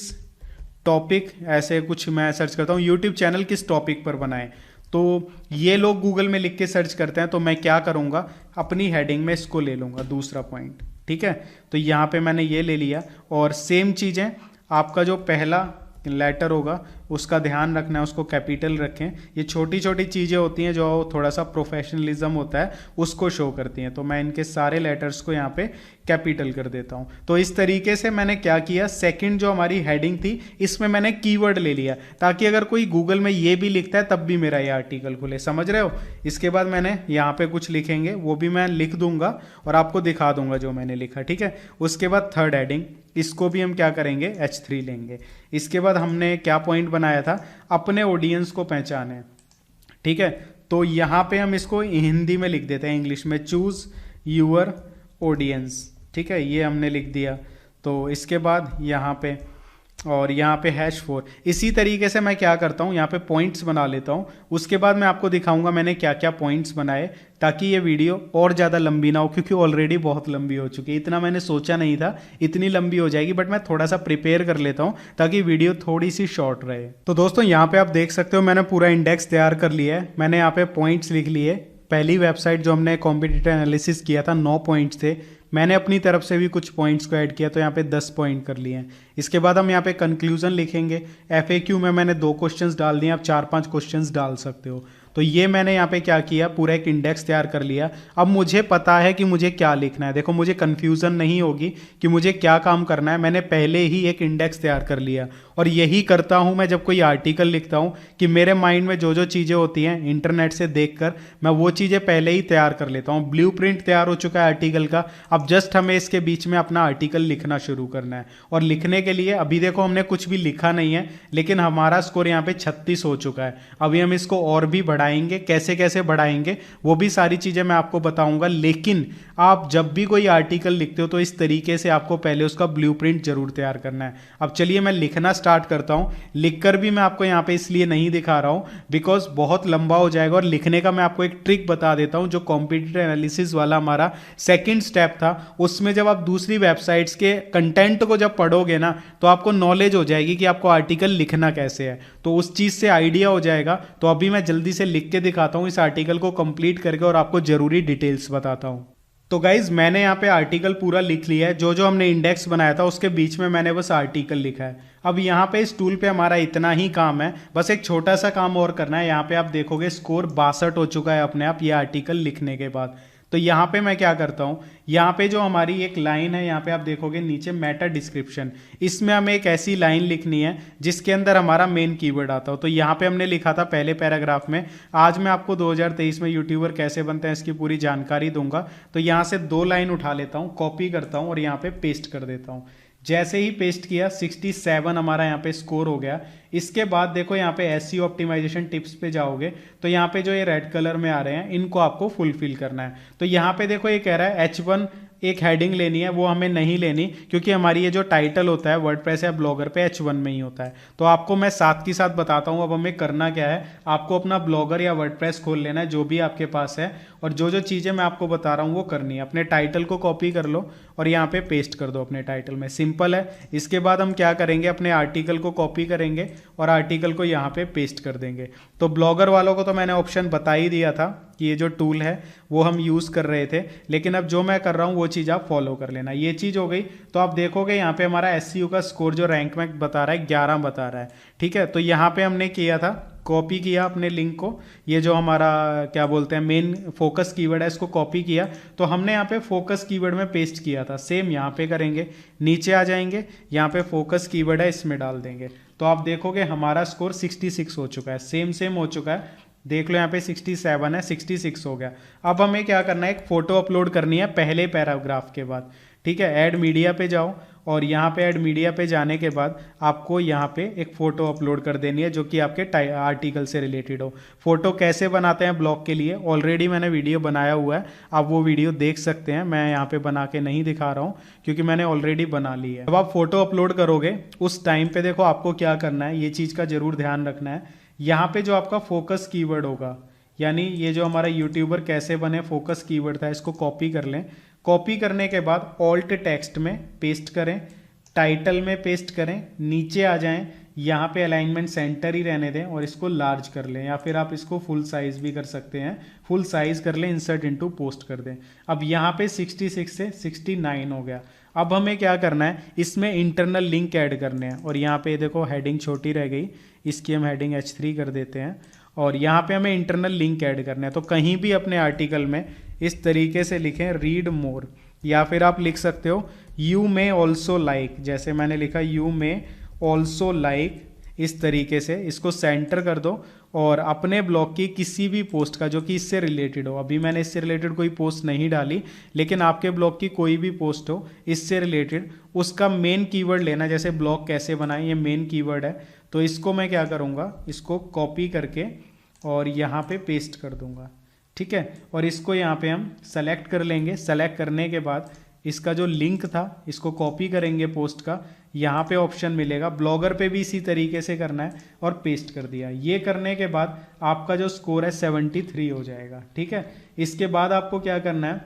[SPEAKER 1] टॉपिक, ऐसे कुछ मैं सर्च करता हूँ, यूट्यूब चैनल किस टॉपिक पर बनाए। तो ये लोग गूगल में लिख के सर्च करते हैं, तो मैं क्या करूँगा, अपनी हेडिंग में इसको ले लूँगा, दूसरा पॉइंट। ठीक है, तो यहाँ पे मैंने ये ले लिया। और सेम चीज़ें, आपका जो पहला लेटर होगा उसका ध्यान रखना है, उसको कैपिटल रखें। ये छोटी छोटी चीज़ें होती हैं जो थोड़ा सा प्रोफेशनलिज्म होता है उसको शो करती हैं। तो मैं इनके सारे लेटर्स को यहाँ पे कैपिटल कर देता हूँ। तो इस तरीके से मैंने क्या किया, सेकंड जो हमारी हेडिंग थी इसमें मैंने कीवर्ड ले लिया, ताकि अगर कोई गूगल में ये भी लिखता है तब भी मेरा ये आर्टिकल खुले। समझ रहे हो। इसके बाद मैंने यहाँ पे कुछ लिखेंगे, वो भी मैं लिख दूंगा और आपको दिखा दूंगा जो मैंने लिखा। ठीक है, उसके बाद थर्ड हेडिंग, इसको भी हम क्या करेंगे, H3 लेंगे। इसके बाद हमने क्या पॉइंट बनाया था, अपने ऑडियंस को पहचाने। ठीक है, तो यहाँ पे हम इसको हिंदी में लिख देते हैं, इंग्लिश में, चूज यूअर ऑडियंस। ठीक है, ये हमने लिख दिया। तो इसके बाद यहाँ पे, और यहाँ पे #4। इसी तरीके से मैं क्या करता हूँ, यहाँ पे पॉइंट्स बना लेता हूँ। उसके बाद मैं आपको दिखाऊंगा मैंने क्या क्या पॉइंट्स बनाए, ताकि ये वीडियो और ज़्यादा लंबी ना हो, क्योंकि ऑलरेडी बहुत लंबी हो चुकी है। इतना मैंने सोचा नहीं था इतनी लंबी हो जाएगी, बट मैं थोड़ा सा प्रिपेयर कर लेता हूँ ताकि वीडियो थोड़ी सी शॉर्ट रहे। तो दोस्तों यहाँ पे आप देख सकते हो मैंने पूरा इंडेक्स तैयार कर लिया है। मैंने यहाँ पे पॉइंट्स लिख लिए। पहली वेबसाइट जो हमने कॉम्पिटिटिव एनालिसिस किया था 9 पॉइंट्स थे, मैंने अपनी तरफ से भी कुछ पॉइंट्स को ऐड किया, तो यहाँ पे 10 पॉइंट कर लिए हैं। इसके बाद हम यहाँ पे कंक्लूजन लिखेंगे। FAQ में मैंने 2 क्वेश्चंस डाल दिए, आप 4-5 क्वेश्चंस डाल सकते हो। तो ये मैंने यहाँ पे क्या किया, पूरा एक इंडेक्स तैयार कर लिया। अब मुझे पता है कि मुझे क्या लिखना है। देखो, मुझे कंफ्यूजन नहीं होगी कि मुझे क्या काम करना है। मैंने पहले ही एक इंडेक्स तैयार कर लिया, और यही करता हूँ मैं जब कोई आर्टिकल लिखता हूँ, कि मेरे माइंड में जो जो चीज़ें होती हैं इंटरनेट से देखकर मैं वो चीज़ें पहले ही तैयार कर लेता हूँ। ब्लूप्रिंट तैयार हो चुका है आर्टिकल का, अब जस्ट हमें इसके बीच में अपना आर्टिकल लिखना शुरू करना है। और लिखने के लिए अभी देखो हमने कुछ भी लिखा नहीं है, लेकिन हमारा स्कोर यहाँ पे 36 हो चुका है। अभी हम इसको और भी बढ़ाएंगे, कैसे कैसे बढ़ाएंगे वो भी सारी चीज़ें मैं आपको बताऊंगा। लेकिन आप जब भी कोई आर्टिकल लिखते हो तो इस तरीके से आपको पहले उसका ब्लूप्रिंट जरूर तैयार करना है। अब चलिए मैं लिखना स्टार्ट करता हूँ। लिखकर भी मैं आपको यहाँ पे इसलिए नहीं दिखा रहा हूँ बिकॉज बहुत लंबा हो जाएगा, और लिखने का मैं आपको एक ट्रिक बता देता हूँ। जो कॉम्पिटिटिव एनालिसिस वाला हमारा सेकंड स्टेप था, उसमें जब आप दूसरी वेबसाइट्स के कंटेंट को जब पढ़ोगे ना, तो आपको नॉलेज हो जाएगी कि आपको आर्टिकल लिखना कैसे है, तो उस चीज़ से आइडिया हो जाएगा। तो अभी मैं जल्दी से लिख के दिखाता हूँ इस आर्टिकल को कंप्लीट करके, और आपको जरूरी डिटेल्स बताता हूँ। तो गाइज मैंने यहाँ पे आर्टिकल पूरा लिख लिया है। जो जो हमने इंडेक्स बनाया था उसके बीच में मैंने बस आर्टिकल लिखा है। अब यहाँ पे इस टूल पे हमारा इतना ही काम है, बस एक छोटा सा काम और करना है। यहाँ पे आप देखोगे स्कोर 62 हो चुका है अपने आप ये आर्टिकल लिखने के बाद। तो यहाँ पे मैं क्या करता हूँ, यहाँ पे जो हमारी एक लाइन है, यहाँ पे आप देखोगे नीचे मेटा डिस्क्रिप्शन, इसमें हमें एक ऐसी लाइन लिखनी है जिसके अंदर हमारा मेन कीवर्ड आता हो। तो यहाँ पे हमने लिखा था पहले पैराग्राफ में, आज मैं आपको 2023 में यूट्यूबर कैसे बनते हैं इसकी पूरी जानकारी दूंगा। तो यहाँ से 2 लाइन उठा लेता हूँ, कॉपी करता हूँ और यहाँ पे पेस्ट कर देता हूँ। जैसे ही पेस्ट किया 67 हमारा यहाँ पे स्कोर हो गया। इसके बाद देखो यहाँ पे SEO ऑप्टिमाइजेशन टिप्स पे जाओगे तो यहाँ पे जो ये रेड कलर में आ रहे हैं इनको आपको फुलफिल करना है। तो यहाँ पे देखो ये कह रहा है H1 एक हेडिंग लेनी है, वो हमें नहीं लेनी क्योंकि हमारी ये जो टाइटल होता है वर्डप्रेस या ब्लॉगर पे H1 में ही होता है। तो आपको मैं साथ के साथ बताता हूँ अब हमें करना क्या है। आपको अपना ब्लॉगर या वर्डप्रेस खोल लेना है जो भी आपके पास है, और जो जो चीज़ें मैं आपको बता रहा हूँ वो करनी है। अपने टाइटल को कॉपी कर लो और यहाँ पे पेस्ट कर दो अपने टाइटल में, सिंपल है। इसके बाद हम क्या करेंगे, अपने आर्टिकल को कॉपी करेंगे और आर्टिकल को यहाँ पे पेस्ट कर देंगे। तो ब्लॉगर वालों को तो मैंने ऑप्शन बता ही दिया था कि ये जो टूल है वो हम यूज़ कर रहे थे, लेकिन अब जो मैं कर रहा हूँ वो चीज़ आप फॉलो कर लेना। ये चीज़ हो गई। तो आप देखोगे यहाँ पे हमारा SEO का स्कोर जो रैंक में बता रहा है 11 बता रहा है, ठीक है। तो यहाँ पे हमने किया था, कॉपी किया अपने लिंक को, ये जो हमारा क्या बोलते हैं मेन फोकस कीवर्ड है इसको कॉपी किया। तो हमने यहाँ पे फोकस कीवर्ड में पेस्ट किया था, सेम यहाँ पे करेंगे। नीचे आ जाएंगे, यहाँ पे फोकस कीवर्ड है इसमें डाल देंगे। तो आप देखोगे हमारा स्कोर 66 हो चुका है, सेम हो चुका है। देख लो यहाँ पे 67 है, 66 हो गया। अब हमें क्या करना है, एक फोटो अपलोड करनी है पहले पैराग्राफ के बाद, ठीक है। ऐड मीडिया पे जाओ और यहाँ पे ऐड मीडिया पे जाने के बाद आपको यहाँ पे एक फ़ोटो अपलोड कर देनी है जो कि आपके आर्टिकल से रिलेटेड हो। फ़ोटो कैसे बनाते हैं ब्लॉग के लिए ऑलरेडी मैंने वीडियो बनाया हुआ है, आप वो वीडियो देख सकते हैं। मैं यहाँ पे बना के नहीं दिखा रहा हूँ क्योंकि मैंने ऑलरेडी बना ली है। जब आप फ़ोटो अपलोड करोगे उस टाइम पे देखो आपको क्या करना है, ये चीज़ का ज़रूर ध्यान रखना है। यहाँ पे जो आपका फोकस कीवर्ड होगा, यानी ये जो हमारा यूट्यूबर कैसे बने फोकस कीवर्ड था, इसको कॉपी कर लें। कॉपी करने के बाद ऑल्ट टेक्स्ट में पेस्ट करें, टाइटल में पेस्ट करें, नीचे आ जाएं, यहाँ पे अलाइनमेंट सेंटर ही रहने दें और इसको लार्ज कर लें, या फिर आप इसको फुल साइज भी कर सकते हैं। फुल साइज कर लें, इंसर्ट इनटू पोस्ट कर दें। अब यहाँ पे 66 से 69 हो गया। अब हमें क्या करना है, इसमें इंटरनल लिंक ऐड करने हैं। और यहाँ पे देखो हेडिंग छोटी रह गई, इसकी हम हेडिंग H3 कर देते हैं। और यहाँ पे हमें इंटरनल लिंक ऐड करना है। तो कहीं भी अपने आर्टिकल में इस तरीके से लिखें रीड मोर, या फिर आप लिख सकते हो यू मे ऑल्सो लाइक, जैसे मैंने लिखा यू मे ऑल्सो लाइक। इस तरीके से इसको सेंटर कर दो और अपने ब्लॉग की किसी भी पोस्ट का जो कि इससे रिलेटेड हो, अभी मैंने इससे रिलेटेड कोई पोस्ट नहीं डाली, लेकिन आपके ब्लॉग की कोई भी पोस्ट हो इससे रिलेटेड, उसका मेन कीवर्ड लेना। जैसे ब्लॉग कैसे बनाएं, ये मेन कीवर्ड है, तो इसको मैं क्या करूँगा, इसको कॉपी करके और यहाँ पे पेस्ट कर दूंगा, ठीक है। और इसको यहाँ पे हम सेलेक्ट कर लेंगे। सेलेक्ट करने के बाद इसका जो लिंक था इसको कॉपी करेंगे पोस्ट का, यहाँ पे ऑप्शन मिलेगा, ब्लॉगर पे भी इसी तरीके से करना है और पेस्ट कर दिया। ये करने के बाद आपका जो स्कोर है 73 हो जाएगा, ठीक है। इसके बाद आपको क्या करना है,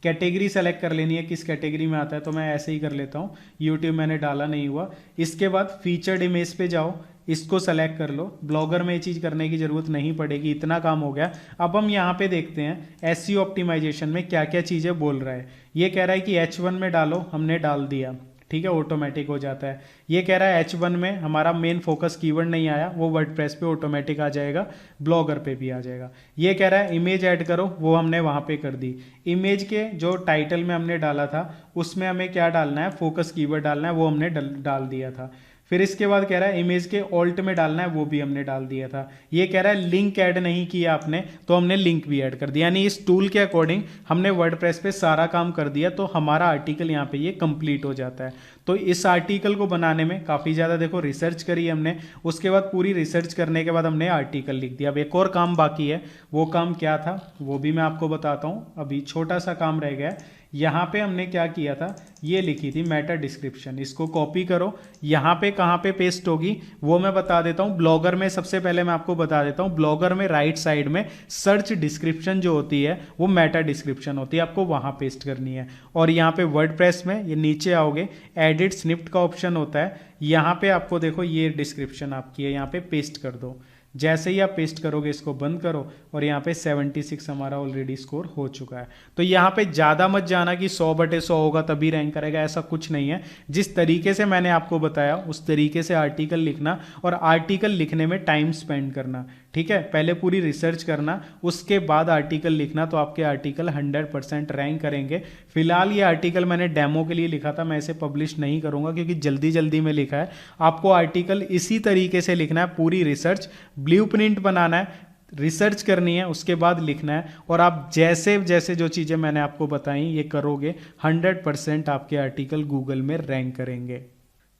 [SPEAKER 1] कैटेगरी सेलेक्ट कर लेनी है, किस कैटेगरी में आता है, तो मैं ऐसे ही कर लेता हूँ, यूट्यूब मैंने डाला नहीं हुआ। इसके बाद फीचर्ड इमेज पे जाओ, इसको सेलेक्ट कर लो। ब्लॉगर में ये चीज़ करने की ज़रूरत नहीं पड़ेगी, इतना काम हो गया। अब हम यहाँ पे देखते हैं एसईओ ऑप्टिमाइजेशन में क्या क्या चीज़ें बोल रहा है। ये कह रहा है कि H1 में डालो, हमने डाल दिया, ठीक है, ऑटोमेटिक हो जाता है। ये कह रहा है H1 में हमारा मेन फोकस कीवर्ड नहीं आया, वो वर्डप्रेस पे ऑटोमेटिक आ जाएगा, ब्लॉगर पे भी आ जाएगा। ये कह रहा है इमेज ऐड करो, वो हमने वहाँ पे कर दी। इमेज के जो टाइटल में हमने डाला था उसमें हमें क्या डालना है, फोकस कीवर्ड डालना है, वो हमने डाल दिया था। फिर इसके बाद कह रहा है इमेज के ऑल्ट में डालना है, वो भी हमने डाल दिया था। ये कह रहा है लिंक ऐड नहीं किया आपने, तो हमने लिंक भी ऐड कर दिया। यानी इस टूल के अकॉर्डिंग हमने वर्डप्रेस पे सारा काम कर दिया, तो हमारा आर्टिकल यहाँ पे ये कंप्लीट हो जाता है। तो इस आर्टिकल को बनाने में काफ़ी ज़्यादा देखो रिसर्च करी हमने, उसके बाद पूरी रिसर्च करने के बाद हमने आर्टिकल लिख दिया। अब एक और काम बाकी है, वो काम क्या था वो भी मैं आपको बताता हूँ। अभी छोटा सा काम रह गया है। यहाँ पे हमने क्या किया था, ये लिखी थी मेटा डिस्क्रिप्शन, इसको कॉपी करो। यहाँ पे कहाँ पे पेस्ट होगी वो मैं बता देता हूँ। ब्लॉगर में सबसे पहले मैं आपको बता देता हूँ, ब्लॉगर में राइट साइड में सर्च डिस्क्रिप्शन जो होती है वो मेटा डिस्क्रिप्शन होती है, आपको वहाँ पेस्ट करनी है। और यहाँ पे वर्डप्रेस में ये नीचे आओगे, एडिट स्निप्ट का ऑप्शन होता है, यहाँ पे आपको देखो ये डिस्क्रिप्शन आपकी है, यहाँ पे पेस्ट कर दो। जैसे ही आप पेस्ट करोगे इसको बंद करो और यहाँ पे 76 हमारा ऑलरेडी स्कोर हो चुका है। तो यहाँ पे ज़्यादा मत जाना कि 100/100 होगा तभी रैंक करेगा, ऐसा कुछ नहीं है। जिस तरीके से मैंने आपको बताया उस तरीके से आर्टिकल लिखना और आर्टिकल लिखने में टाइम स्पेंड करना, ठीक है। पहले पूरी रिसर्च करना, उसके बाद आर्टिकल लिखना, तो आपके आर्टिकल 100% रैंक करेंगे। फिलहाल ये आर्टिकल मैंने डेमो के लिए लिखा था, मैं इसे पब्लिश नहीं करूंगा क्योंकि जल्दी जल्दी में लिखा है। आपको आर्टिकल इसी तरीके से लिखना है, पूरी रिसर्च ब्लूप्रिंट बनाना है, रिसर्च करनी है, उसके बाद लिखना है। और आप जैसे जैसे जो चीज़ें मैंने आपको बताई ये करोगे 100% आपके आर्टिकल गूगल में रैंक करेंगे।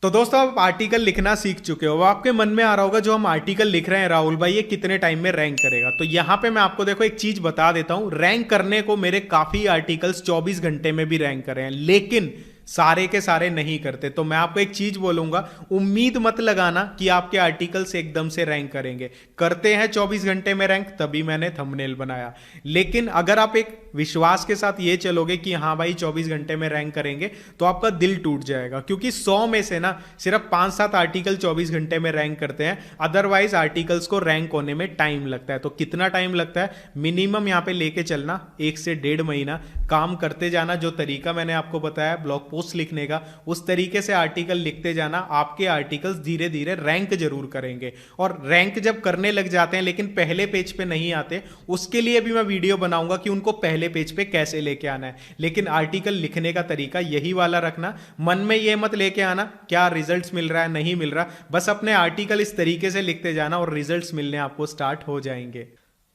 [SPEAKER 1] तो दोस्तों आप आर्टिकल लिखना सीख चुके हो, आपके मन में आ रहा होगा जो हम आर्टिकल लिख रहे हैं राहुल भाई ये कितने टाइम में रैंक करेगा। तो यहाँ पे मैं आपको देखो एक चीज बता देता हूँ, रैंक करने को मेरे काफी आर्टिकल्स 24 घंटे में भी रैंक करे हैं, लेकिन सारे के सारे नहीं करते। तो मैं आपको एक चीज बोलूंगा, उम्मीद मत लगाना कि आपके आर्टिकल्स एकदम से रैंक करेंगे। करते हैं 24 घंटे में रैंक, तभी मैंने थंबनेल बनाया। लेकिन अगर आप एक विश्वास के साथ ये चलोगे कि हाँ भाई 24 घंटे में रैंक करेंगे, तो आपका दिल टूट जाएगा, क्योंकि 100 में से ना सिर्फ 5-7 आर्टिकल 24 घंटे में रैंक करते हैं। अदरवाइज आर्टिकल्स को रैंक होने में टाइम लगता है। तो कितना टाइम लगता है, मिनिमम यहाँ पे लेके चलना 1 से 1.5 महीना काम करते जाना। जो तरीका मैंने आपको बताया ब्लॉग पोस्ट लिखने का, उस तरीके से आर्टिकल लिखते जाना, आपके आर्टिकल्स धीरे धीरे रैंक जरूर करेंगे। और रैंक जब करने लग जाते हैं लेकिन पहले पेज पे नहीं आते, उसके लिए भी मैं वीडियो बनाऊंगा कि उनको पहले पेज पे कैसे लेके आना है। लेकिन आर्टिकल लिखने का तरीका यही वाला रखना, मन में ये मत लेके आना क्या रिजल्ट्स मिल रहा है नहीं मिल रहा, बस अपने आर्टिकल इस तरीके से लिखते जाना और रिजल्ट्स मिलने आपको स्टार्ट हो जाएंगे।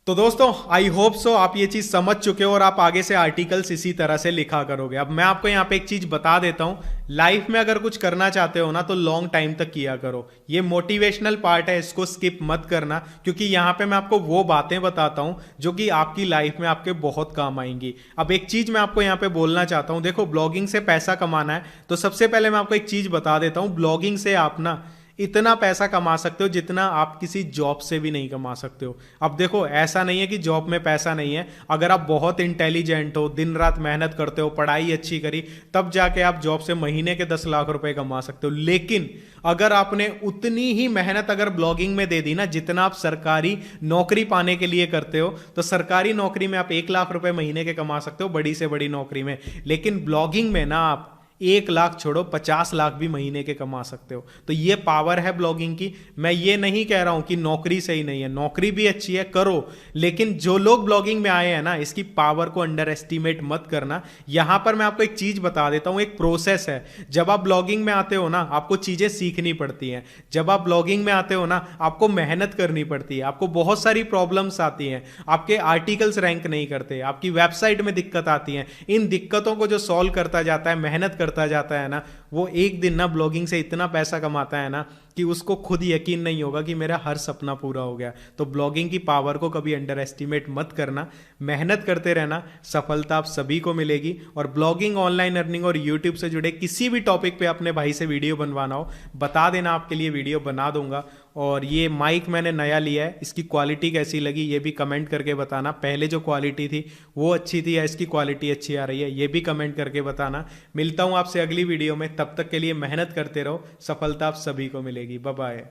[SPEAKER 1] तो दोस्तों आई होप सो आप ये चीज समझ चुके हो और आप आगे से आर्टिकल्स इसी तरह से लिखा करोगे। अब मैं आपको यहाँ पे एक चीज बता देता हूँ, लाइफ में अगर कुछ करना चाहते हो ना तो लॉन्ग टाइम तक किया करो। ये मोटिवेशनल पार्ट है, इसको स्किप मत करना, क्योंकि यहाँ पे मैं आपको वो बातें बताता हूँ जो कि आपकी लाइफ में आपके बहुत काम आएंगी। अब एक चीज मैं आपको यहाँ पे बोलना चाहता हूँ, देखो ब्लॉगिंग से पैसा कमाना है तो सबसे पहले मैं आपको एक चीज बता देता हूँ, ब्लॉगिंग से आप ना इतना पैसा कमा सकते हो जितना आप किसी जॉब से भी नहीं कमा सकते हो। अब देखो ऐसा नहीं है कि जॉब में पैसा नहीं है, अगर आप बहुत इंटेलिजेंट हो, दिन रात मेहनत करते हो, पढ़ाई अच्छी करी, तब जाके आप जॉब से महीने के 10 लाख रुपए कमा सकते हो। लेकिन अगर आपने उतनी ही मेहनत अगर ब्लॉगिंग में दे दी ना जितना आप सरकारी नौकरी पाने के लिए करते हो, तो सरकारी नौकरी में आप 1 लाख रुपए महीने के कमा सकते हो, बड़ी से बड़ी नौकरी में। लेकिन ब्लॉगिंग में ना आप 1 लाख छोड़ो 50 लाख भी महीने के कमा सकते हो। तो ये पावर है ब्लॉगिंग की। मैं ये नहीं कह रहा हूं कि नौकरी सही नहीं है, नौकरी भी अच्छी है, करो, लेकिन जो लोग ब्लॉगिंग में आए हैं ना, इसकी पावर को अंडर एस्टिमेट मत करना। यहां पर मैं आपको एक चीज बता देता हूं, एक प्रोसेस है। जब आप ब्लॉगिंग में आते हो ना, आपको चीजें सीखनी पड़ती हैं। जब आप ब्लॉगिंग में आते हो ना, आपको मेहनत करनी पड़ती है, आपको बहुत सारी प्रॉब्लम्स आती हैं, आपके आर्टिकल्स रैंक नहीं करते, आपकी वेबसाइट में दिक्कत आती है। इन दिक्कतों को जो सॉल्व करता जाता है, मेहनत करता जाता है ना, वो एक दिन ना ब्लॉगिंग से इतना पैसा कमाता है ना कि उसको खुद यकीन नहीं होगा कि मेरा हर सपना पूरा हो गया। तो ब्लॉगिंग की पावर को कभी अंडर एस्टिमेट मत करना, मेहनत करते रहना, सफलता आप सभी को मिलेगी। और ब्लॉगिंग, ऑनलाइन अर्निंग और यूट्यूब से जुड़े किसी भी टॉपिक पे अपने भाई से वीडियो बनवाना हो, बता देना, आपके लिए वीडियो बना दूंगा। और ये माइक मैंने नया लिया है, इसकी क्वालिटी कैसी लगी ये भी कमेंट करके बताना। पहले जो क्वालिटी थी वो अच्छी थी या इसकी क्वालिटी अच्छी आ रही है, ये भी कमेंट करके बताना। मिलता हूं आपसे अगली वीडियो में, तब तक के लिए मेहनत करते रहो, सफलता आप सभी को मिलेगी। Bye bye.